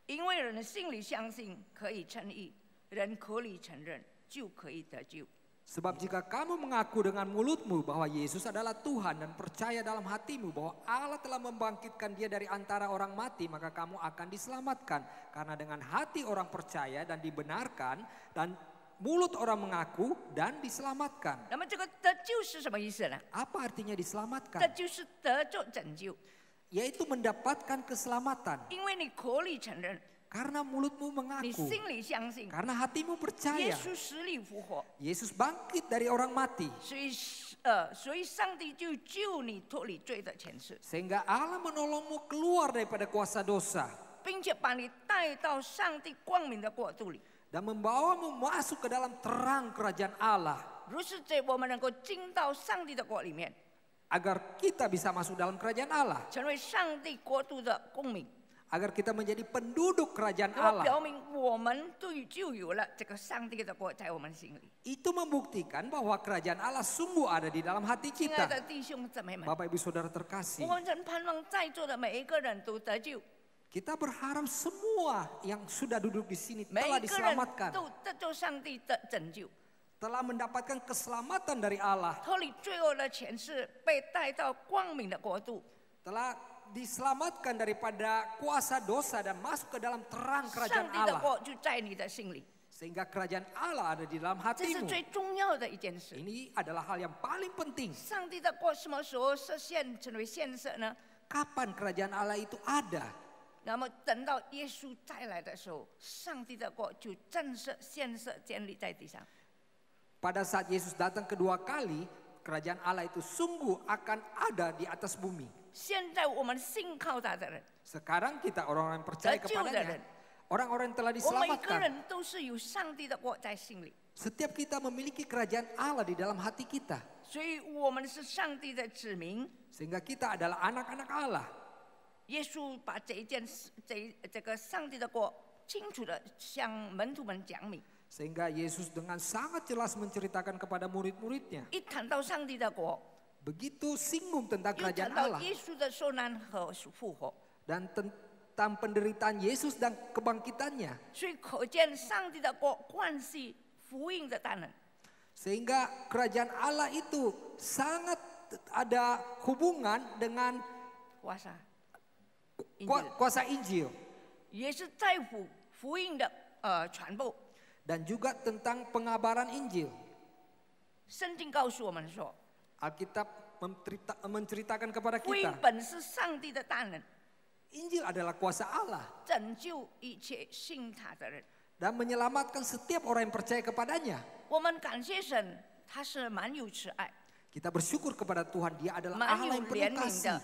因为人心里相信可以称义，人口里承认就可以得救。 Sebab jika kamu mengaku dengan mulutmu bahwa Yesus adalah Tuhan dan percaya dalam hatimu bahwa Allah telah membangkitkan dia dari antara orang mati, maka kamu akan diselamatkan. Karena dengan hati orang percaya dan dibenarkan dan mulut orang mengaku dan diselamatkan. 那么这个得救是什么意思呢？ Apa artinya 得 diselamatkan? 救是得着拯救， Yaitu mendapatkan keselamatan. 因为你口里承认， Karena mulutmu 你 mengaku. 心里相信， Karena hatimu 耶 percaya. 稣死里复活， Yesus bangkit dari orang mati. 所以上帝就救你脱离罪的权势， Sehingga Allah menolongmu keluar daripada kuasa dosa. 并且把你带到上帝光明的国度里。 Dan membawamu masuk ke dalam terang kerajaan Allah. 如是者，我们能够进到上帝的国里面， Agar kita bisa masuk dalam kerajaan Allah. 成为上帝国度的公民。 Agar kita menjadi penduduk kerajaan 那么 Allah. 表明我们就有了这个上帝的国在我们心里。 Itu membuktikan bahwa kerajaan Allah sungguh ada di dalam hati 亲爱 kita. 的弟兄姊妹们， Bapak Ibu Saudara terkasih. 我们真盼望在座的每一个人都得救， Kita berharap semua yang sudah duduk di sini 每 telah 一个人 diselamatkan. 都得着上帝的拯救， Telah mendapatkan keselamatan dari Allah. 脱离罪恶的权势，被带到光明的国度。 Telah diselamatkan daripada kuasa dosa dan masuk ke dalam terang 上 kerajaan 帝的 Allah. 国就在你的心里， Sehingga kerajaan Allah ada di dalam 这是 hatimu. 最重要的一件事。 Ini adalah hal yang paling penting. 上帝的国什么时候实现成为现实呢？ Kapan kerajaan Allah itu ada? 那么等到耶稣再来的时候，上帝的国就正式现实建立在地上。 Pada saat Yesus datang kedua kali, kerajaan Allah itu sungguh akan ada di atas bumi. 现在我们信靠他的人， Sekarang kita orang-orang yang percaya kepadanya, orang-orang yang telah 我们每个 diselamatkan. 人都是有上帝的国在心里， Setiap kita memiliki kerajaan Allah di dalam hati kita. 所以我们是上帝的子民。 Sehingga kita adalah anak-anak Allah. 耶稣把这一件事，这个上帝的国清楚的向门徒们讲明。 Sehingga Yesus dengan sangat jelas menceritakan kepada murid-muridnya. 一谈到上帝的国， Begitu singgung tentang 又谈 kerajaan 到 Allah. 耶稣的受难和复活， Dan tentang penderitaan Yesus dan kebangkitannya. 所以可见上帝的国关系福音的大能。 Sehingga kerajaan Allah itu sangat ada hubungan dengan 哇塞， kuasa Injil. 也是在乎福音的传播。 Dan juga tentang pengabaran Injil. 圣经告诉我们说， Alkitab menceritakan kepada 福音 kita. 本是上帝的大能， Injil adalah kuasa Allah. 拯救一切信他的人。 Dan menyelamatkan setiap orang yang percaya kepadanya. 我们感谢神，他是满有慈爱， Kita bersyukur kepada Tuhan. Dia adalah Maha Allah yang penuh Lian kasih.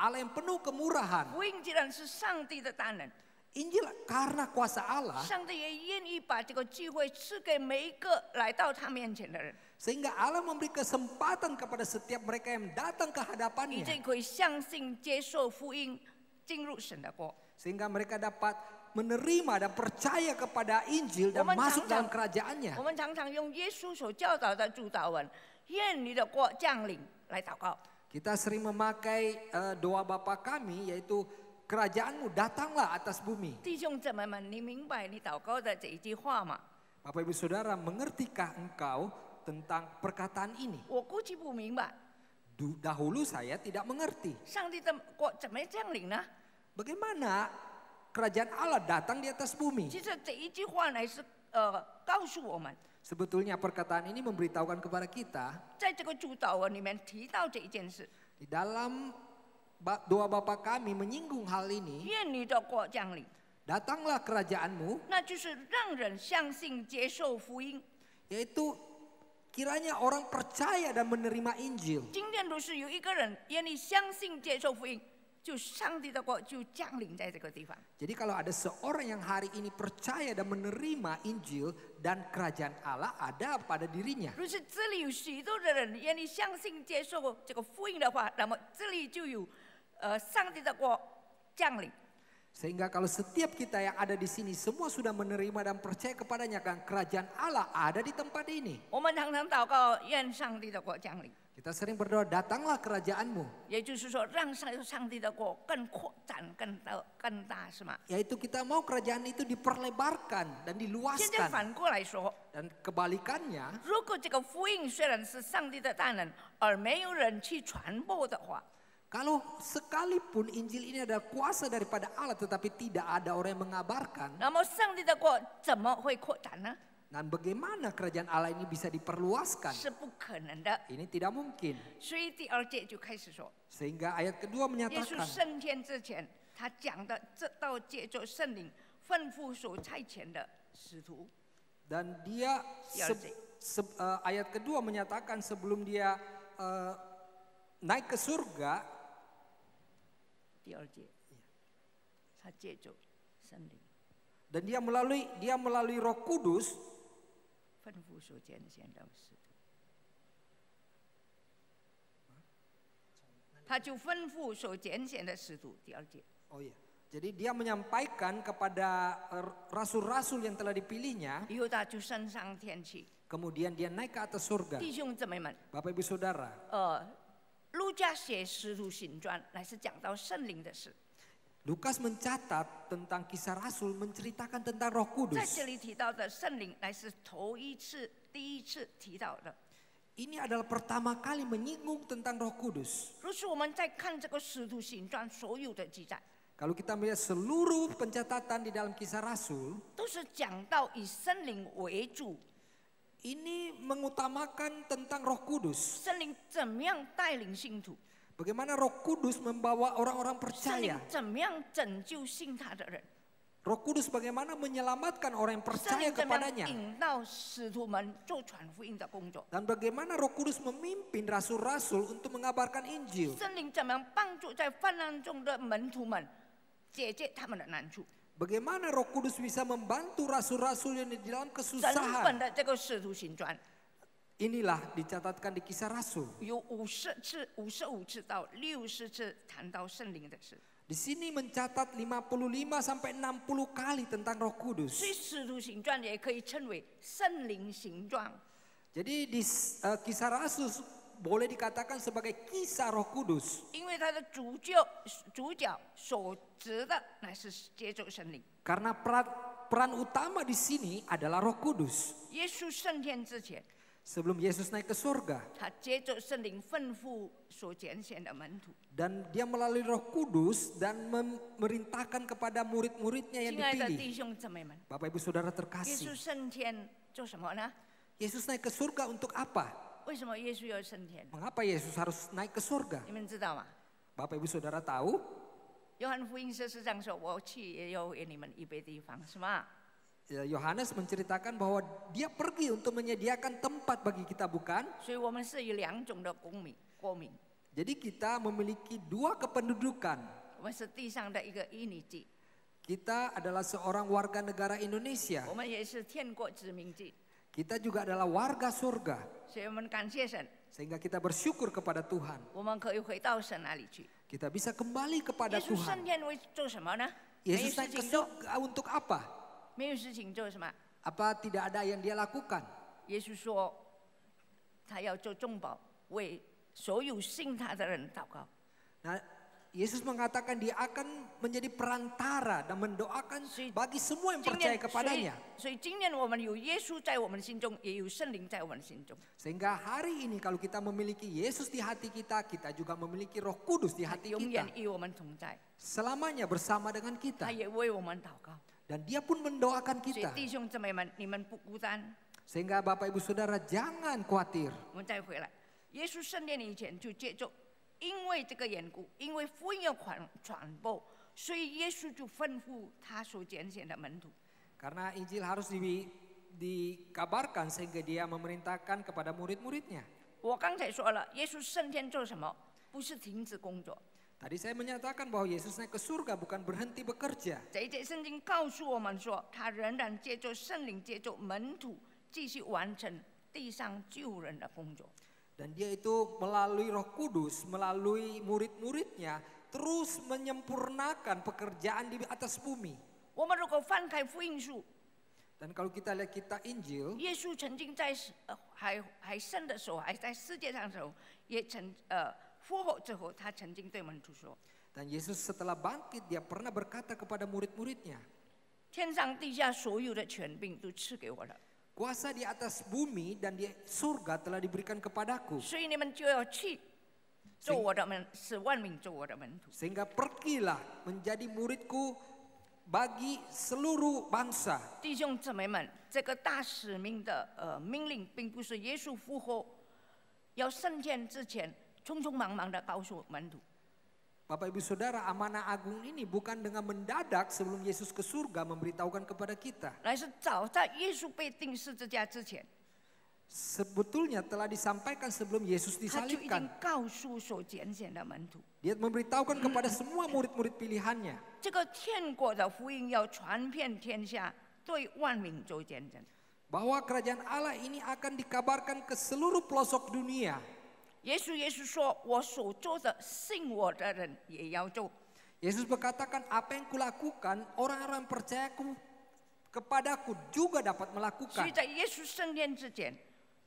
Allah yang penuh kemurahan. 福音既然是上帝的大能， Injil karena kuasa Allah. 上帝也愿意把这个机会赐给每一个来到他面前的人， Sehingga Allah memberi kesempatan kepada setiap mereka yang datang ke 以 hadapannya. 这可以相信、接受福音，进入神的国。 Sehingga mereka dapat menerima dan percaya kepada Injil dan Woman masuk dalam cancan. kerajaannya. 我们常常用耶稣所教导的主祷文：“愿你的国降临”来祷告。 Kita sering memakai doa Bapa kami, yaitu kerajaanmu datanglah atas bumi. 弟兄姊妹们，你明白你祷告的这一句话吗？ Bapak Ibu Saudara, mengertikah engkau tentang perkataan ini? 我估计不明白， Dahulu saya tidak mengerti. 上帝的国怎么降临呢？ Bagaimana kerajaan Allah datang di atas bumi? 其实这一句话乃是告诉我们， Sebetulnya perkataan ini memberitahukan kepada kita 在这个主祷文里面提到这一件事： di dalam doa Bapa kami menyinggung hal ini. 愿你的国降临， Datanglah kerajaanmu, 那就是让人相信、接受福音。 yaitu kiranya orang percaya dan menerima Injil. 今天若是有一个人愿意相信、接受福音，就上帝的国就降临在这个地方。 Jadi kalau ada seorang yang hari ini percaya dan menerima Injil dan kerajaan Allah ada pada dirinya. 如是这里有许多的人愿意相信、接受这个福音的话，那么这里就有上帝的国降临。 Sehingga kalau setiap kita yang ada di sini semua sudah menerima dan percaya kepadanya, kan kerajaan Allah ada di tempat ini. 我们常常祷告，愿上帝的国降临， Kita sering berdoa, datanglah kerajaanmu. 也就是说，让上帝的国更扩展、更大，是吗？ Yaitu kita mau kerajaan itu diperlebarkan dan 现在 diluaskan. 反过来说， Dan kebalikannya, 如果这个福音虽然是上帝的大能，而没有人去传播的话， kalau sekalipun Injil ini adalah kuasa daripada Allah tetapi tidak ada orang yang mengabarkan, 那么上帝的国怎么会扩展呢？ Dan bagaimana kerajaan Allah ini bisa diperluaskan? 是不可能的。 Ini tidak mungkin. 所以第2节就开始说， Sehingga ayat kedua 耶稣 menyatakan 升天之前，他讲的这道借着圣灵吩咐所差遣的使徒。 dan dia Dialog. ayat kedua menyatakan sebelum dia naik ke surga, 第2节，他借着圣灵 dan dia melalui Roh Kudus 吩咐所拣选的使徒，他就吩咐所拣选的使徒。第2节， oh iya. Jadi dia menyampaikan kepada rasul-rasul yang telah dipilihnya, 以后他就升上天去。 kemudian dia naik ke atas surga. 弟兄姊妹们， Bapak Ibu Saudara, 路加写使徒行传乃是讲到圣灵的事， Lukas mencatat tentang kisah rasul menceritakan tentang Roh 在 Kudus. 这里提到的圣灵乃是第一次提到的。 Ini adalah pertama kali menyinggung tentang Roh Kudus. 若是我们在看这个使徒行传所有的记载， Kalau kita melihat seluruh pencatatan di dalam kisah rasul, 都是讲到以圣灵为主， ini mengutamakan tentang Roh Kudus. 圣灵怎么样带领信徒， Bagaimana Roh Kudus membawa orang-orang 圣灵 percaya. 怎么样拯救信他的人， Roh Kudus bagaimana menyelamatkan orang yang 圣 percaya 灵怎么样 kepadanya. 引导使徒们做传福音的工作， Dan bagaimana Roh Kudus memimpin rasul-rasul untuk mengabarkan Injil. 圣灵怎么样帮助在患难中的门徒们解决他们的难处。 Bagaimana Roh Kudus bisa membantu rasul-rasul yang di dalam 整本 kesusahan. 的这个使徒行传 Inilah dicatatkan di kisah rasul. 有55次到60次谈到圣灵的事， Di sini mencatat 55 sampai 60 kali tentang Roh 所 Kudus. 以使徒行传也可以称为圣灵行传。 Jadi di kisah rasul boleh dikatakan sebagai kisah Roh Kudus. 因为他的主角所指的乃是接受圣灵。 Karena peran utama di sini adalah Roh Kudus. 耶稣升天之前， Sebelum Yesus naik ke surga. 他接受圣灵吩咐所拣选的门徒。 Dan dia melalui Roh Kudus dan memerintahkan kepada murid-muridnya yang 亲爱的 dipilih. 弟兄姊妹们， Bapak Ibu Saudara 耶稣 terkasih. 升天做什么呢？ Yesus naik ke surga untuk apa? 为什么耶稣要升天？ Mengapa Yesus harus naik ke surga? 你们知道吗？ Bapak Ibu Saudara tahu? 约翰福音14章说：“我去也要为你们预备地方，是吗？” Yohanes menceritakan bahwa dia pergi untuk menyediakan tempat bagi kita, bukan? 所以我们是有2种的国民， Jadi kita memiliki dua kependudukan. 我们是地上的一个印尼籍， Kita adalah seorang warga negara Indonesia. 我们也是天国殖民地， Kita juga adalah warga surga. 所以我们感谢神， Sehingga kita bersyukur kepada Tuhan. 我们可以回到神那里去。 Kita bisa kembali 耶 kepada 稣升 Tuhan. 天为做什么呢？没有 Yesus 事 naik ke 情做， surga untuk apa? 没有事情做什么？ Apa tidak ada yang dia lakukan? 耶稣说，他要做中保，为所有信他的人祷告。 Nah, Yesus mengatakan dia akan menjadi perantara dan mendoakan bagi semua yang 今 percaya 年， kepadanya. 所以今年我们有耶稣在我们心中，也有圣灵在我们心中。 Sehingga hari ini kalau kita memiliki Yesus di hati kita, kita juga memiliki Roh Kudus di 他 hati 永 kita. 远与我们同在， Selamanya bersama dengan kita. 他也为我们祷告。 Dan dia pun mendoakan 所以 kita. 弟兄姊妹们，你们不孤单。 Sehingga Bapak Ibu Saudara jangan khawatir. 我们再回来，耶稣升天以前就接着，因为这个缘故，因为福音要传播，所以耶稣就吩咐他所拣选的门徒。 Karena Injil harus dikabarkan sehingga dia memerintahkan kepada murid-muridnya. 我刚才说了，耶稣升天做什么？不是停止工作。 Tadi saya menyatakan bahwa Yesus naik ke surga bukan berhenti bekerja. 这一节圣经告诉我们说，他仍然借着圣灵，借着门徒，继续完成地上救人的工作。 Dan dia itu melalui Roh Kudus, melalui murid-muridnya terus menyempurnakan pekerjaan di atas bumi. 我们如果翻开福音书， Dan kalau kita lihat kitab Injil, 耶稣曾经在还生的时候，还在世界上的时候，也复活之后，他曾经对门徒说： dan Yesus setelah bangkit dia pernah berkata kepada murid-muridnya, 天上地下所有的权柄都赐给我了， kuasa di atas bumi dan di surga telah diberikan kepadaku. 所以你们就要去使万民做我的门徒。 Sehingga pergilah menjadi muridku bagi seluruh bangsa. 弟兄姊妹们，这个大使命的命令，并不是耶稣复活要升天之前匆匆忙忙的告诉门徒。 Bapak Ibu Saudara, amanah agung ini bukan dengan mendadak sebelum Yesus ke surga memberitahukan kepada kita. 乃是早在耶稣被钉十字架之前， Sebetulnya telah disampaikan sebelum Yesus 他就已经 disalibkan. 告诉所拣选的门徒， Dia memberitahukan kepada semua murid-murid pilihannya. 这个天国的福音要传遍天下，对万民做见证。 Bahwa kerajaan Allah ini akan dikabarkan ke seluruh pelosok dunia. 耶稣说：“我所做的，信我的人也要做。” Yesus berkatakan, apa yang kulakukan, orang-orang yang percaya kepadaku juga dapat 所 melakukan. 以在耶稣升天之前，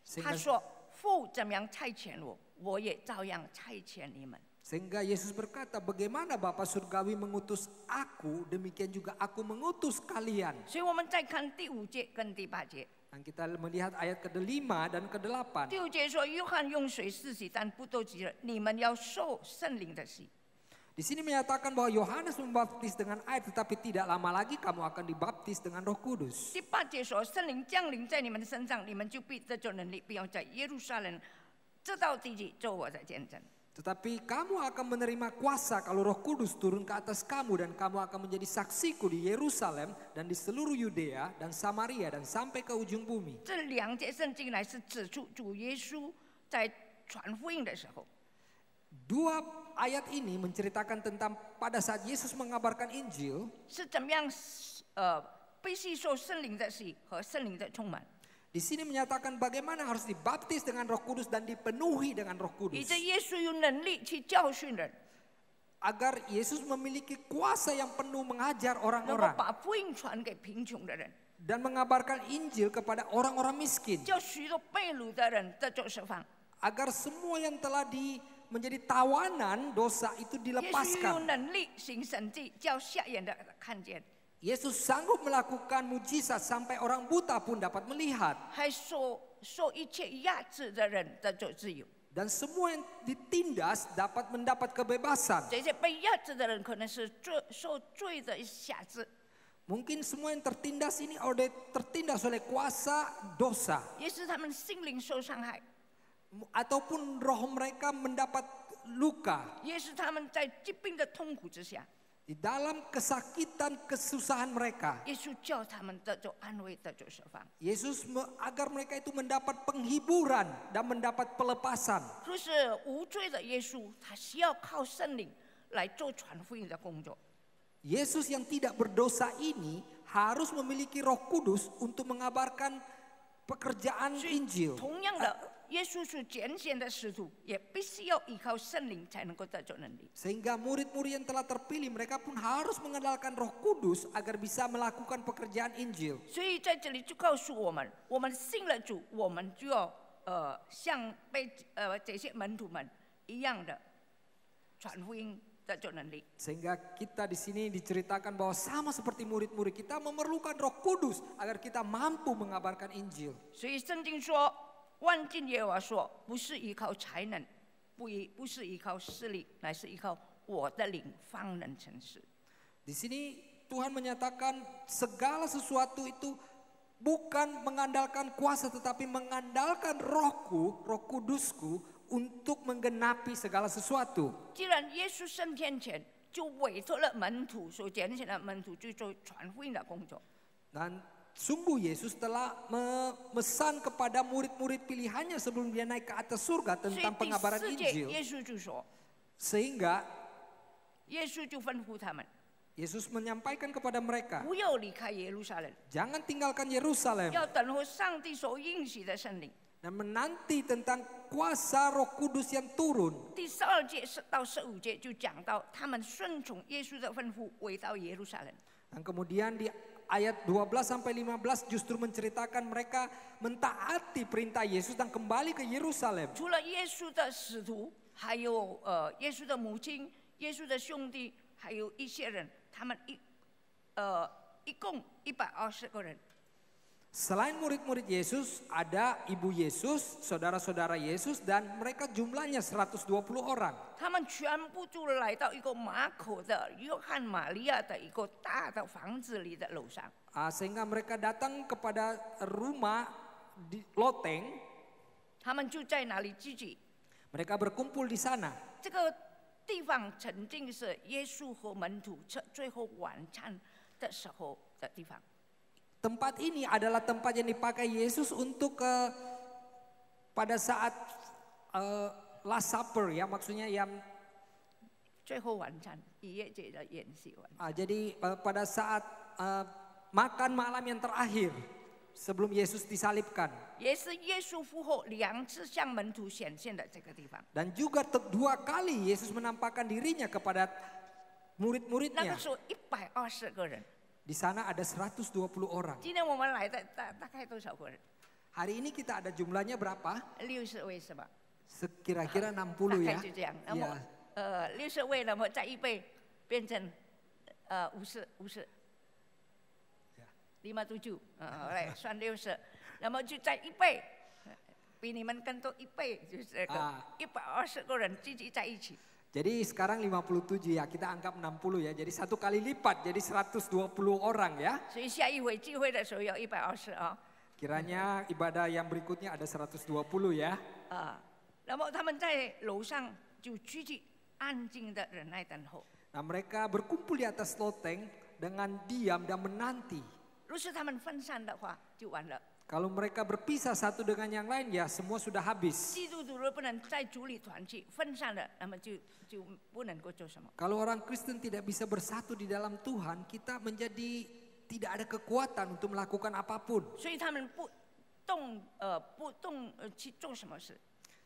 Sehingga, 他说：“父怎么样差遣我，我也照样差遣你们。” sehingga Yesus berkata, bagaimana Bapa Surgawi mengutus aku, demikian juga aku mengutus kalian. 所以我们再看第5节跟第8节。 Dan kita melihat ayat ke-5 dan ke-8. 第5节说：“约翰用水施洗，但不都急了，你们要受圣灵的洗。” Di sini menyatakan bahwa Yohanes membaptis dengan air, tetapi tidak lama lagi kamu akan dibaptis dengan Roh Kudus. 第8节说：“圣灵降临在你们身上，你们就必得着能力，必要在耶路撒冷直到地极做我的见证。” Tetapi kamu akan menerima kuasa kalau Roh Kudus turun ke atas kamu, dan kamu akan menjadi saksiku di Yerusalem dan di seluruh Yudea dan Samaria dan sampai ke ujung bumi. 这2节圣经乃是指出主耶稣在传福音的时候， Dua ayat ini menceritakan tentang pada saat Yesus mengabarkan Injil, 是怎么样被吸受圣灵的洗和圣灵的充满， di sini menyatakan bagaimana harus dibaptis dengan Roh Kudus dan dipenuhi dengan Roh 以 Kudus. 致耶稣有能力去教训人， Agar Yesus memiliki kuasa yang penuh mengajar 能够 orang-orang 把福音传给贫穷的人， dan mengabarkan Injil kepada orang-orang miskin. 叫许多被掳的人得着释放。 Agar semua yang telah menjadi tawanan dosa itu 耶稣有 dilepaskan. 能力行神迹，叫瞎眼的看见， Yesus sanggup melakukan mujizat sampai orang buta pun dapat melihat. 还受一切压制的人得着自由。 Dan semua yang ditindas dapat mendapat kebebasan. 这些被压制的人可能是受罪的辖制， Mungkin semua yang tertindas ini tertindas oleh kuasa dosa. 也是他们心灵受伤害， Ataupun roh mereka mendapat luka. 也是他们在疾病的痛苦之下， Di dalam kesakitan, kesusahan mereka. 耶稣叫他们得着安慰，得着释放。 Yesus agar mereka itu mendapat penghiburan dan mendapat pelepasan. 若是无罪的耶稣，他需要靠圣灵来做传福音的工作。 Yesus yang tidak berdosa ini harus memiliki Roh Kudus untuk mengabarkan pekerjaan 所以 Injil. 同样的，耶稣所拣选的使徒也必须要依靠圣灵才能够得着能力。 Sehingga murid-murid yang telah terpilih mereka pun harus mengandalkan Roh Kudus agar bisa melakukan pekerjaan Injil. 所以在这里就告诉我们，我们信了主，我们就要像这些门徒们一样的传福音得着能力。 Sehingga kita di sini diceritakan bahwa sama seperti murid-murid kita memerlukan Roh Kudus agar kita mampu mengabarkan Injil. 所以圣经说，万军耶和华说，不是依靠才能，不是依靠势力，乃是依靠我的灵方能成事。 Di sini Tuhan menyatakan segala sesuatu itu bukan mengandalkan kuasa tetapi mengandalkan Rohku, Roh Kudusku untuk menggenapi segala sesuatu. 既然耶稣升天前就委托了门徒所拣选的门徒去做传福音的工作， Dan sungguh Yesus telah memesan kepada murid-murid pilihannya sebelum dia naik ke atas surga 所以 tentang 第 pengabaran 4节 Injil. 耶稣就说， Sehingga 耶稣就吩咐他们 Yesus menyampaikan kepada mereka, 不要离开耶路撒冷， jangan tinggalkan Yerusalem 要等候上帝所应许的圣灵。 dan menanti tentang kuasa Roh Kudus yang turun. 第12节到15节就讲到他们顺从耶稣的吩咐，回到耶路撒冷。 Dan kemudian di ayat 12 sampai 15 justru menceritakan mereka mentaati perintah Yesus dan kembali ke Yerusalem. 除了耶稣的使徒，还有耶稣的母亲、耶稣的兄弟，还有一些人，他们一共120个人。Selain murid-murid Yesus, ada ibu Yesus, saudara-saudara Yesus, dan mereka jumlahnya 120 orang. 他们全部就来到一个马可的约翰玛利亚的一个大的房子里的楼上。 Sehingga mereka datang kepada rumah di loteng, 他们就在那里聚集。 mereka berkumpul di sana. 这个地方曾经是耶稣和门徒最后晚餐的时候的地方。 Tempat ini adalah tempat yang dipakai Yesus untuk pada saat Last Supper ya, maksudnya yang 最后晚餐，逾越节的宴席晚餐。 jadi pada saat makan malam yang terakhir sebelum Yesus disalibkan. 也是耶稣复活2次向门徒显现的这个地方。 Dan juga 2 kali Yesus menampakkan dirinya kepada 那 murid-muridnya. 个时候120个人。 Di sana ada 120 orang. 今天我们来的大概多少个人？ Hari ini kita ada jumlahnya berapa? 60位是吧？ Sekira-kira 大 60 ya. 概就这样。那么 Ya. 60位，那么再1倍变成50， 57，来算60，那么就再1倍，比你们更多1倍，就是这个120个人聚集在一起。 Jadi sekarang 57 ya, kita anggap 60 ya. Jadi 1 kali lipat, jadi 120 orang ya. 所以下一回聚会的时候要120啊。 Kiranya ibadah yang berikutnya ada 120 ya. 那么他们在楼上就聚集，安静的忍耐等候。 Nah mereka berkumpul di atas loteng dengan diam dan menanti. 如是他们分散的话，就完了。 Kalau mereka berpisah satu dengan yang lain ya semua sudah habis. 基督徒若不能在主里团聚，分散了，那么就不能够做什么。 Kalau orang Kristen tidak bisa bersatu di dalam Tuhan, kita menjadi tidak ada kekuatan untuk melakukan apapun. 所以他们不动去做什么事。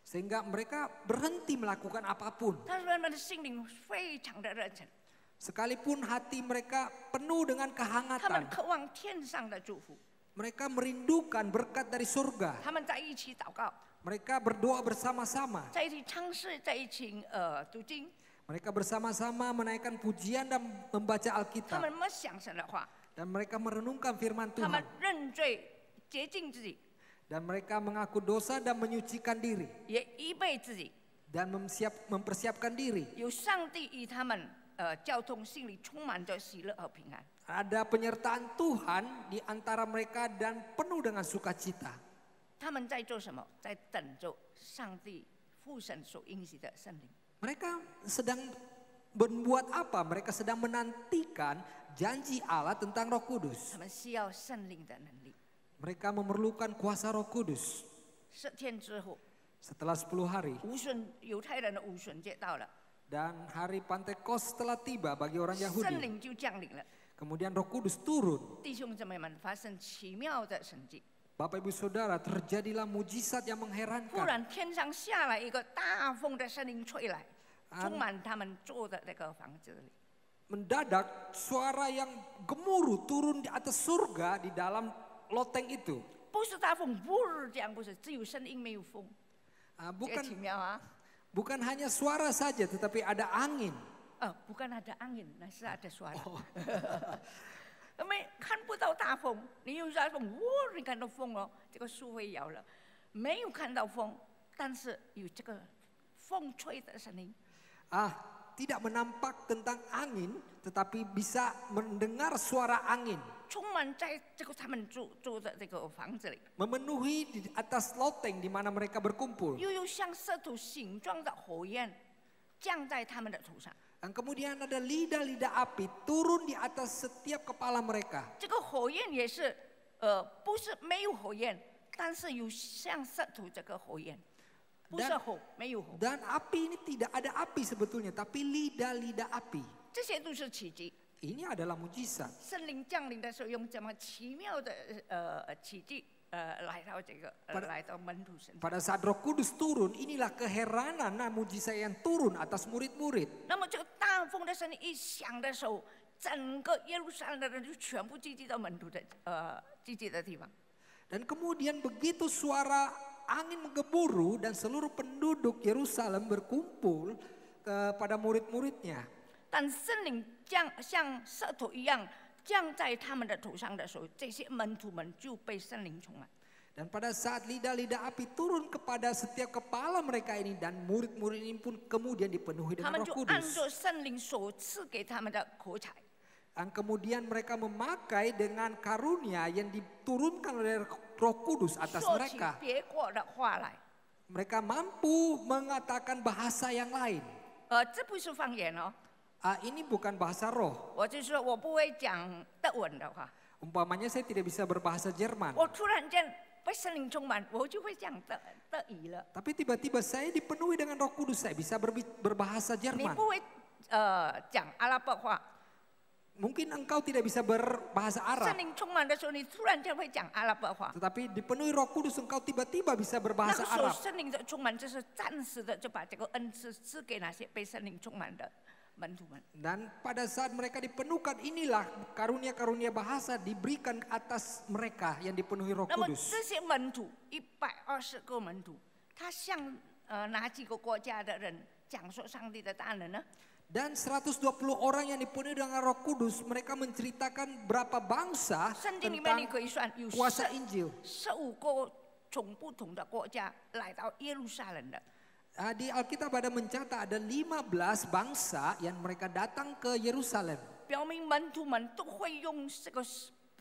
Sehingga mereka berhenti melakukan apapun. 他们的心灵非常的热忱， Sekalipun hati mereka penuh dengan 他们 kehangatan. 渴望天上的祝福， Mereka merindukan berkat dari surga. 他们在一起祷告， Mereka berdoa bersama-sama. 在一起唱诗，在一起读经， Mereka bersama-sama menaikkan pujian dan membaca 他 Alkitab. 们默想神的话， Dan mereka merenungkan firman 他们 Tuhan. 认罪洁净自己， Dan mereka mengaku dosa dan menyucikan diri. 也预备自己， Dan mempersiapkan diri. 有上帝与他们交通，心里充满着喜乐和平安。 Ada penyertaan Tuhan di antara mereka dan penuh dengan sukacita. 他们在做什么？在等着上帝父神所应许的圣灵。 Mereka sedang berbuat apa? Mereka sedang menantikan janji Allah tentang Roh Kudus. 他们需要圣灵的能力。 Mereka memerlukan kuasa Roh Kudus. 10天之后， Setelah 10 hari 犹太人的无旬节到了， dan hari Pentekost telah tiba bagi orang 圣 Yahudi. 灵就降临了。 Kemudian Roh Kudus turun. 弟兄姊妹们，发生奇妙的神迹， Bapak Ibu Saudara, terjadilah mujizat yang 忽 mengherankan. 然天上下来一个大风的声音吹来，充满他们住的那个房子里。 Mendadak suara yang gemuruh turun di atas surga di dalam loteng itu. 不是大风，不是这样，不是，只有声音没有风，这个奇 Bukan 妙啊！ bukan hanya suara saja, tetapi ada angin. bukan ada angin，那是ada suara。因为看不到大风，你有大风，你看到风哦，这个树会摇了。没有看到风，但是有这个风吹的声音。 Tidak menampak tentang angin, tetapi bisa mendengar suara angin. 充满在这个他们住的这个房子里， Memenuhi di atas loteng di mana mereka berkumpul. 又有像色土形状的火焰降在他们的头上。 Dan kemudian ada lidah-lidah api turun di atas setiap kepala mereka. 这个火焰也是，不是没有火焰，但是有像色土这个火焰，不是火，没有火， Dan api ini tidak ada api sebetulnya, tapi lidah-lidah api. 这些都是奇迹。 Ini adalah mujizat. 圣灵降临的时候，用这么奇妙的奇迹，来到这个，来到门徒身上。 Pada saat Roh Kudus turun, inilah keheranan, mujizat yang turun atas murid-murid. 那么这个大风的声音一响的时候，整个耶路撒冷的人就全部聚集到门徒的聚集的地方。 Dan kemudian begitu suara angin menggemuruh dan seluruh penduduk Yerusalem berkumpul kepada murid-muridnya. 但圣灵像色土一样降在他们的头上的时候，这些门徒们就被圣灵充满。 Dan pada saat lidah-lidah api turun kepada setiap kepala mereka ini dan murid-murid ini pun kemudian dipenuhi 他 dengan 们 Roh 就按 Kudus. 照圣灵所赐给他们的口才， Dan kemudian mereka memakai dengan karunia yang diturunkan oleh Roh Kudus atas 说起 mereka. 别国的话来。 Mereka mampu mengatakan bahasa yang lain. 这不是方言哦， Ini bukan bahasa roh. 我就说我不会讲德文的话， Umpamanya saya tidak bisa berbahasa Jerman. 我突然间被圣灵充满，我就会讲德语了。 Tapi tiba-tiba saya dipenuhi dengan Roh Kudus, saya bisa berbahasa 你 Jerman. 不会讲阿拉伯话， Mungkin engkau tidak bisa berbahasa 圣 Arab. 灵充满的时候，你突然间会讲阿拉伯话。 Tetapi dipenuhi Roh Kudus engkau tiba-tiba bisa 那 berbahasa 个时候 Arab. 圣灵的充满，就是暂时的就把这个恩赐赐给那些被圣灵充满的门徒们。 Dan pada saat mereka dipenuhkan inilah karunia-karunia bahasa diberikan atas mereka yang dipenuhi Roh 那么 Kudus. 这些门徒120个门徒，他向哪几个国家的人讲说上帝的大能呢？ Dan 120 orang yang dipenuhi dengan Roh Kudus, mereka menceritakan berapa bangsa 圣经里面你 tentang 可以算有 kuasa Injil. 15个从不同的国家来到耶路撒冷的。 Di Alkitab ada mencatat ada 15 bangsa yang mereka datang ke Yerusalem. 表明门徒们都会用这个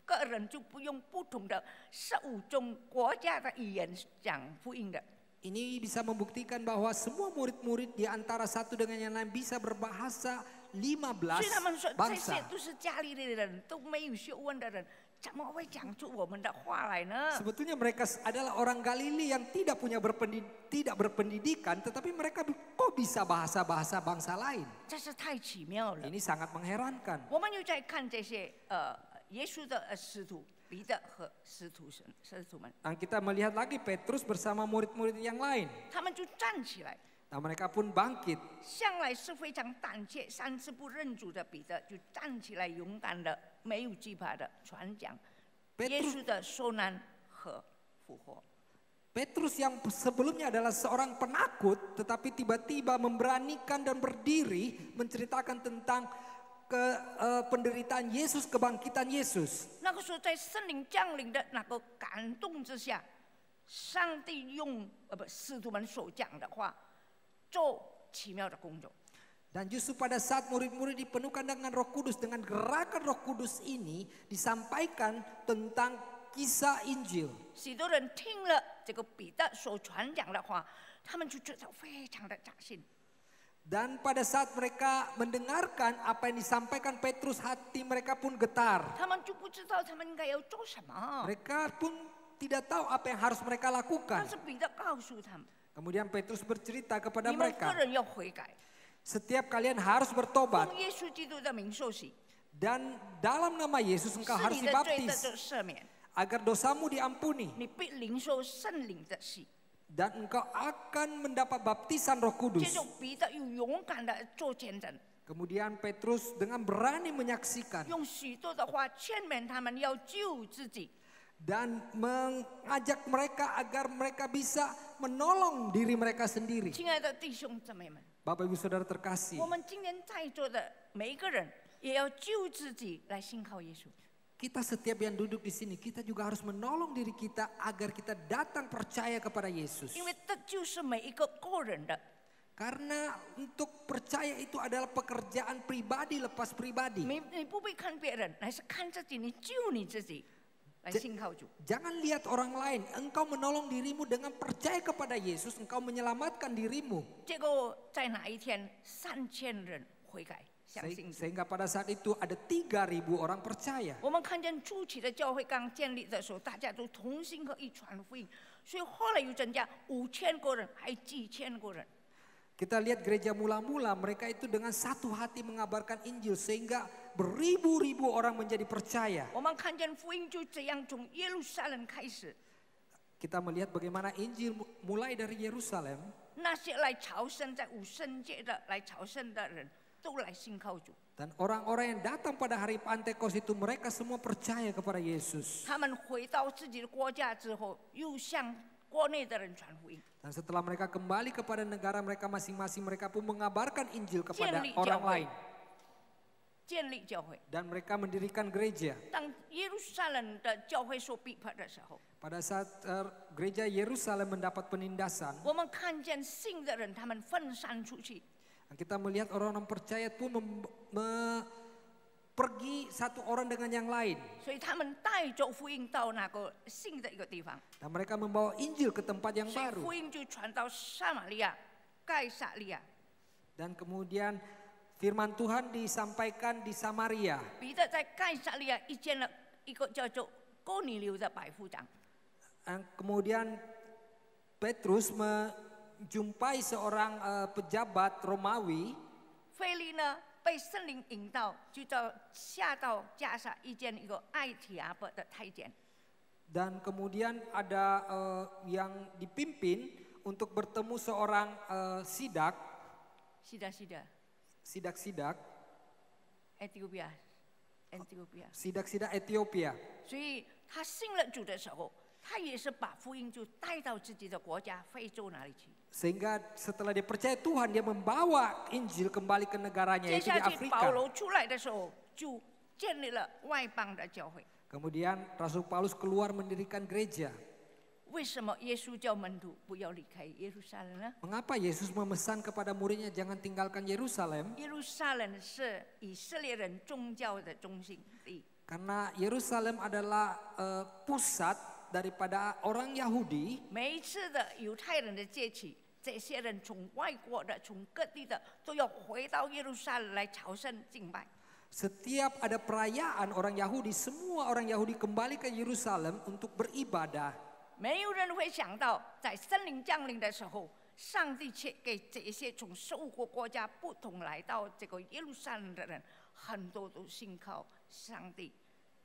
个人就不用不同的15种国家的语言讲福音的。 Ini bisa membuktikan bahwa semua murid-murid di antara satu dengan yang lain bisa berbahasa 15所以他们说这 bangsa. 些都是家里的人，都没有学问的人，怎么会讲出我们的话来呢？ Sebetulnya mereka adalah orang Galili yang tidak punya berpendidikan, tetapi mereka kok bisa bahasa-bahasa bangsa lain. 这是太奇妙了。 Ini sangat mengherankan. 我们又在看这些耶稣的使徒彼得和使徒们， Dan kita melihat lagi Petrus bersama murid-murid yang lain. 他们就站起来。 Nah, mereka pun bangkit. 向来是非常胆怯、3次不认主的彼得，就站起来，勇敢的、没有惧怕的传讲耶稣的受难和复活。 Petrus yang sebelumnya adalah seorang penakut, tetapi tiba-tiba memberanikan dan berdiri menceritakan tentang penderitaan Yesus, kebangkitan Yesus. 那个时候，在圣灵降临的那个感动之下，上帝用使徒们所讲的话，做奇妙的工作。 Dan justru pada saat murid-murid dipenuhkan dengan Roh Kudus, dengan gerakan Roh Kudus ini disampaikan tentang kisah Injil. 许多人听了这个彼得所传讲的话，他们就觉得非常的扎心。 Dan pada saat mereka mendengarkan apa yang disampaikan Petrus, hati mereka pun getar. 他们就不知道他们应该要做什么。 Mereka pun tidak tahu apa yang harus mereka 但 lakukan. 是彼得告诉他们， Kemudian Petrus bercerita kepada 你们个 mereka, 人要悔改， setiap kalian harus bertobat 奉耶稣基督的名受洗， dan dalam nama Yesus engkau 是 harus 你的罪得 dibaptis 到赦免， agar dosamu diampuni 你必领受圣灵的洗。 dan engkau akan mendapat baptisan Roh 接 Kudus. 着彼得又勇敢的做见证， Kemudian Petrus dengan berani menyaksikan 用许多的话劝勉他们要救自己。 dan mengajak mereka agar mereka bisa menolong diri mereka sendiri. 亲爱的弟兄姊妹们， Bapak Ibu Saudara terkasih, 我们今天在座的每一个人也要救自己来信靠耶稣。 kita setiap yang duduk di sini, kita juga harus menolong diri kita agar kita datang percaya kepada Yesus. 因为这就是每一个个人的。 Karena untuk percaya itu adalah pekerjaan pribadi lepas pribadi. 你不必看别人，乃是看自己，你救你自己来信靠主。 Jangan lihat orang lain, engkau menolong dirimu dengan percaya kepada Yesus, engkau menyelamatkan dirimu. 结果在哪一天，3000人悔改相信主。 Sehingga pada saat itu ada 3.000 orang percaya. 我们看见初期的教会刚建立的时候，大家都同心合意传福音，所以后来又增加5000个人，还几千个人。 Kita lihat gereja mula-mula mereka itu dengan satu hati mengabarkan Injil sehingga beribu-ribu orang menjadi percaya. 我们看见福音就这样从耶路撒冷开始， Kita melihat bagaimana Injil mulai dari Yerusalem. 那些来朝圣在五圣节的来朝圣的人都来信靠主， Dan orang-orang yang datang pada hari Pantekos itu mereka semua percaya kepada Yesus. 他们回到自己的国家之后，又向国内的人传福音， Dan setelah mereka kembali kepada negara mereka masing-masing, mereka pun mengabarkan Injil kepada Jenli orang Jawa. lain. 建立教会。 dan mereka mendirikan gereja. 当耶路撒冷的教会受逼迫的时候， Pada saat gereja Yerusalem mendapat penindasan, 我们看见信的人他们分散出去， kita melihat orang-orang percaya pun pergi satu orang dengan yang lain. 所以他们带着福音到那个信的一个地方， Dan mereka membawa Injil ke tempat yang 所以 baru. 福音就传到撒玛利亚、盖撒利亚。 Dan kemudian firman Tuhan disampaikan di Samaria. 彼得在盖撒利亚遇见了一个叫做哥尼流的百夫长， Dan kemudian Petrus menjumpai seorang pejabat Romawi. 腓利呢被圣灵引导，就下到加萨遇见一个爱提亚伯的太监。 Dan kemudian ada yang dipimpin untuk bertemu seorang sidak. sidak Ethiopia， sidak Ethiopia. 所以他信了主的时候，他也是把福音就带到自己的国家非洲那里去。 Sehingga setelah dia percaya Tuhan, dia membawa Injil kembali ke negaranya 接 yaitu di 下去保 Afrika. 罗出来的时候，就建立了外邦的教会。 Kemudian Rasul Paulus keluar mendirikan gereja. 为什么耶稣叫门徒不要离开耶路撒冷呢？ Mengapa Yesus memesan kepada muridnya jangan tinggalkan Yerusalem? 耶路撒冷是以色列人宗教的中心地， Karena Yerusalem adalah pusat daripada orang Yahudi. 每一次的犹太人的节期，这些人从外国的、从各地的都要回到耶路撒冷来朝圣敬拜。 Setiap ada perayaan orang Yahudi, semua orang Yahudi kembali ke Yerusalem untuk beribadah. 没有人会想到，在圣灵降临的时候，上帝却给这些从受过国家不同来到这个耶路撒冷的人，很多都信靠上帝，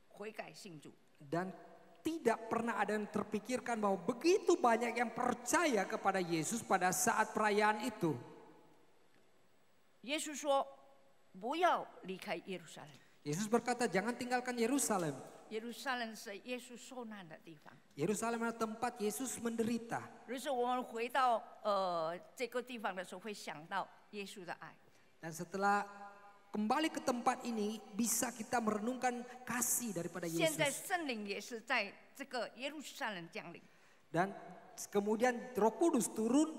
悔改信主。 Dan tidak pernah ada yang terpikirkan bahwa begitu banyak yang percaya kepada Yesus pada saat perayaan itu. 耶稣说：“不要离开耶路撒冷。 Yesus berkata jangan tinggalkan Yerusalem. 耶路撒冷是耶稣受难的地方。 Yerusalem adalah tempat Yesus menderita. 如是我们回到这个地方的时候，会想到耶稣的爱。 Dan setelah kembali ke tempat ini, bisa kita merenungkan kasih daripada 现在 Yesus. 圣灵也是在这个耶路撒冷降临。 Dan kemudian Roh Kudus turun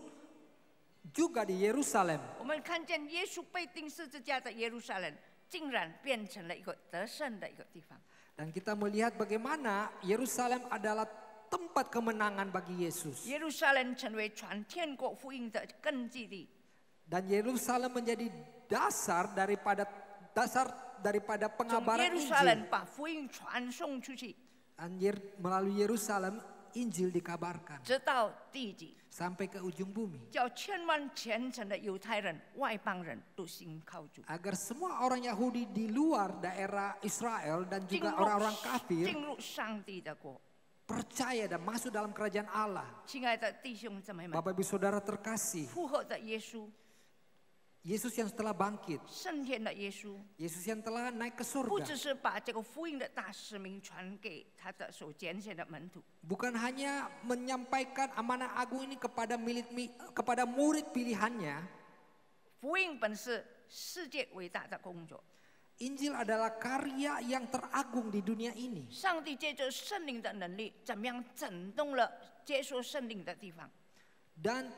juga di Yerusalem. 我们看见耶稣被钉十字架的耶路撒冷，竟然变成了一个得胜的一个地方。 Dan kita melihat bagaimana Yerusalem adalah tempat kemenangan bagi Yesus. 耶路撒冷成为传天国福音的根基地。 Dan Yerusalem menjadi dasar daripada 从 耶 pengabaran 路撒冷 Injil. 把福音传送出去， Dan melalui Yerusalem Injil dikabarkan 直到地极， sampai ke ujung bumi. 叫千万虔诚的犹太人、外邦人都信靠主， Agar semua orang Yahudi di luar daerah Israel dan 进 juga 入 orang-orang kafir 进入上帝的国。 percaya dan masuk dalam kerajaan Allah. 亲爱的弟兄姊妹们， Bapak Ibu Saudara terkasih, 复活的耶稣， Yesus yang setelah bangkit, 升天的耶稣， Yesus yang telah naik ke 不只 surga, 是把这个福音的大使命传给他的所拣选的门徒， bukan hanya menyampaikan amanah agung ini kepada murid pilihannya. 福音本是世界伟大的工作。 Injil adalah karya yang teragung di dunia ini. 上帝借着圣灵的能力，怎么样整动了接受圣灵的地方？ Dan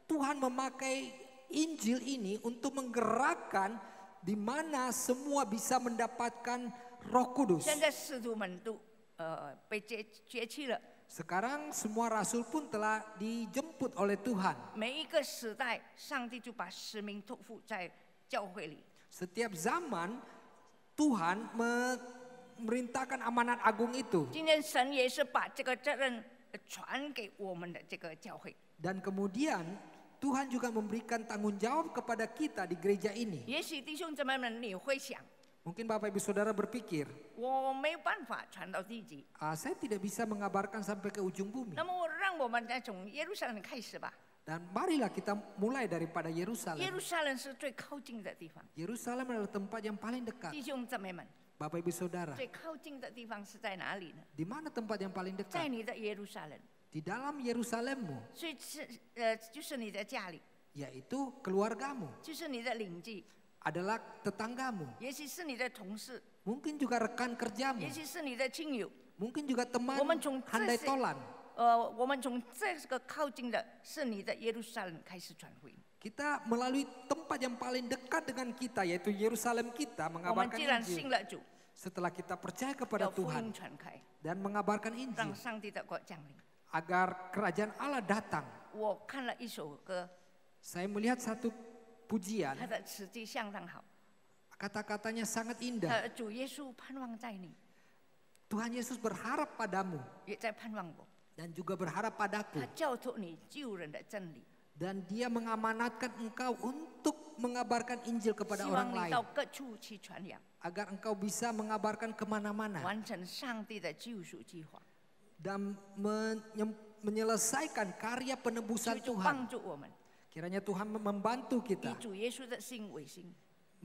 Tuhan memakai Injil ini untuk menggerakkan di mana semua bisa mendapatkan Roh Kudus. 现在使徒们都被接去了， Sekarang semua rasul pun telah dijemput oleh Tuhan. 每一个时代，上帝就把使命托付在教会里。 Setiap zaman Tuhan memerintahkan amanat agung itu. 今天神也是把这个责任传给我们的这个教会。 Dan kemudian Tuhan juga memberikan tanggung jawab kepada kita di gereja ini. 也许弟兄姊妹们你会想， Mungkin Bapak Ibu Saudara berpikir, 我没有办法传到地极， saya tidak bisa mengabarkan sampai ke ujung bumi. 那么让我们再从耶路撒冷开始吧。 Dan marilah kita mulai daripada 耶 Yerusalem. 路撒冷是最靠近的地方， Yerusalem adalah tempat yang paling dekat. 弟兄姊妹们， Bapak Ibu Saudara, 最靠近的地方是在哪里呢？ di mana tempat yang paling 在 dekat? 你的耶路撒冷， Di dalam Yerusalemmu, 所以是就是你的家里， yaitu keluargamu, 就是你的邻居， adalah tetanggamu, 也许是你的同事， mungkin juga rekan kerjamu, 也许是你的亲友。 mungkin juga teman 我们从这 handai 些 tolan. 我们从这个靠近的是你的耶路撒冷开始传福音。 Kita melalui tempat yang paling dekat dengan kita, yaitu Yerusalem kita, 我们 mengabarkan 既然信 Injil. 了主， Setelah kita percaya kepada 要福 Tuhan 音传开， dan mengabarkan 让 Injil, 上帝的国降临。 agar kerajaan Allah datang. 我看了一首歌， Saya melihat satu pujian, 它的词句相当好。 kata-katanya sangat indah. 主耶稣盼望在你， Tuhan Yesus berharap padamu 也在盼望我。 dan juga berharap padaku. 他教托你救人的真理， Dan dia mengamanatkan engkau untuk mengabarkan Injil kepada 希 orang 望你 lain. 到各处去传扬， Agar engkau bisa mengabarkan kemana-mana 完成上帝的救赎计划。 dan menyelesaikan karya 求 penebusan 主 Tuhan. 帮助我们， Kiranya Tuhan membantu 以 kita, 主耶稣的心为心，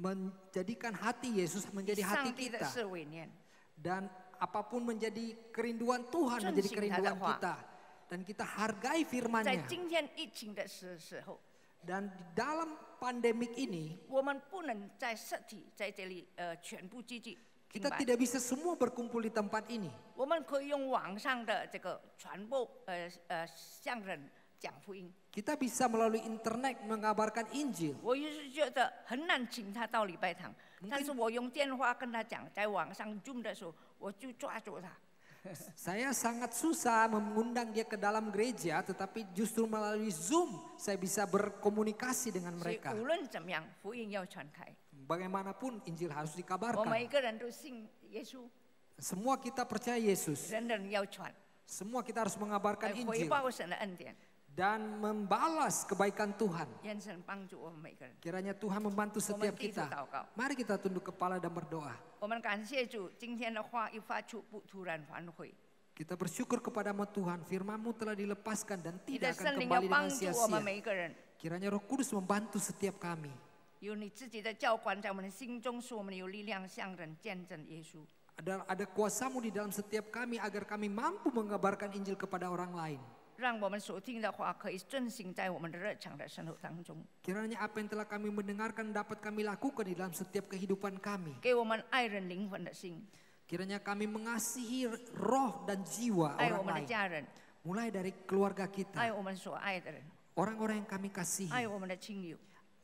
menjadikan hati Yesus 以 menjadi 上 hati 帝的 kita. 事为念， Dan apapun menjadi kerinduan Tuhan menjadi Zunxing kerinduan Hada kita. Dan kita hargai 在 firman-Nya. 今天疫情的时候， Dan di dalam pandemik ini, 我们不能在实体在这里全部聚集敬 kita 拜， tidak bisa semua berkumpul di tempat ini. 我们可以用网上的这个传播向人讲福音。 Kita bisa melalui internet mengabarkan Injil. 我也是觉得很难请他到礼拜堂，但是我用电话跟他讲，在网上 Zoom 的时候，我就抓住他。 Saya sangat susah mengundang dia ke dalam gereja, tetapi justru melalui Zoom saya bisa berkomunikasi dengan 所以 mereka. 无论怎么样，福音要传开。 Bagaimanapun Injil harus 我每 dikabarkan. 个人都信耶稣， Semua kita percaya Yesus. 人人要传， Semua kita harus mengabarkan 来回 Injil 报神的恩典。 dan membalas kebaikan Tuhan. 愿神帮助我们每个人。 Kiranya Tuhan membantu 我们 setiap 低头 kita. 祷告， Mari kita tunduk kepala dan berdoa. 我们感谢主，今天的话一发出，不突然反悔。 Kita bersyukur kepadamu Tuhan, firman-Mu telah dilepaskan dan 你的 tidak akan 圣灵要 kembali 帮 dengan 助我们 sia-sia. 每一个人， Kiranya Roh Kudus membantu setiap kami. 有你自己的教官在我们的心中，使我们有力量向人见证耶稣。 Ada kuasa-Mu di dalam setiap kami agar kami mampu mengabarkan Injil kepada orang lain. 让我们所听的话可以遵行在我们的日常的生活当中， Kiranya apa yang telah kami mendengarkan dapat kami lakukan di dalam setiap kehidupan kami. 给我们爱人灵魂的心， Kiranya kami mengasihi roh dan jiwa 爱我 orang 们的 lain. 家人， Mulai dari keluarga 爱 kita, 我们所爱的人， orang-orang yang kami kasihi, 爱我们的亲友，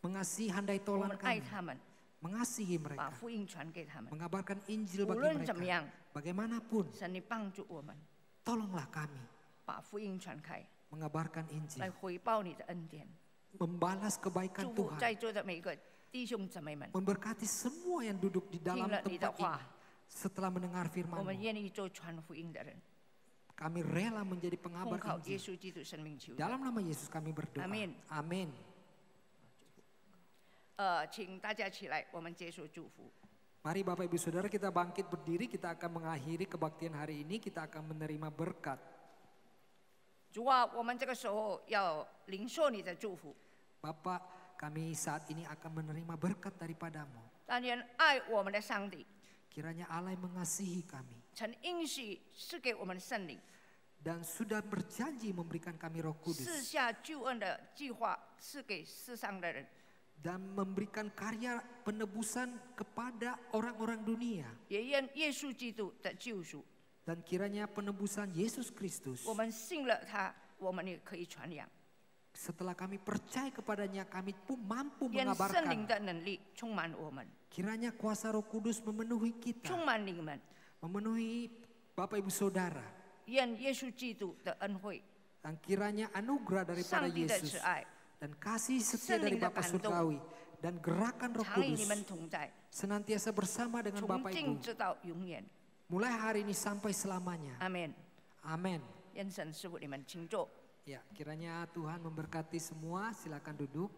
mengasihi handai 我 tolan 们爱 kami, 他们， mengasihi 把 mereka, 福音传给他们。 mengabarkan Injil 无 bagi 论怎么 mereka. 样， Bagaimanapun, 神你帮助我们， tolonglah kami 把福音传开， mengabarkan 来 Injil, 回报你的恩典。 membalas kebaikan 祝福 Tuhan, 在座的每一个弟兄姊妹们， memberkati semua yang duduk di dalam 听了你的 tempat 话 ini. Setelah mendengar 我们 firman-Mu, 愿意做传福音的人， kami rela menjadi 奉 pengabar 靠耶 Injil. 稣基督生命求。 Dalam nama Yesus kami berdoa. Amin. Amin. 请大家起来，我们接受祝福。 Mari Bapak Ibu Saudara kita bangkit berdiri, kita akan mengakhiri kebaktian hari ini, kita akan menerima berkat. 主啊，我们这个时候要领受你的祝福， Bapak, kami saat ini akan menerima berkat daripadamu. 但愿爱我们的上帝 Kiranya Allah yang mengasihi kami 曾应许赐给我们圣灵， dan sudah berjanji memberikan kami Roh 赐 Kudus 下救恩的计划赐给世上的人， dan memberikan karya penebusan kepada orang-orang dunia. 也愿耶稣基督的救赎， Dan kiranya penebusan Yesus Kristus, 我们信了他，我们也可以传扬。 setelah kami percaya kepadanya, kami pun mampu 愿圣灵 mengabarkan. 的能力充满我们， Kiranya kuasa Roh Kudus memenuhi kita, 充满你们。 memenuhi Bapak Ibu Saudara. 愿耶稣基督的恩惠、 Dan kiranya anugerah daripada 上帝的 Yesus 慈爱 dan kasih setia圣 dari 灵的 Bapa 感动 Surgawi dan gerakan Roh 常与你 Kudus 们同在， senantiasa bersama dengan 从 Bapak 今 Ibu 直到永远。 mulai hari ini sampai selamanya. 阿门。 Amin. 愿神师傅你们请坐。 Ya, kiranya Tuhan memberkati semua. Silakan duduk.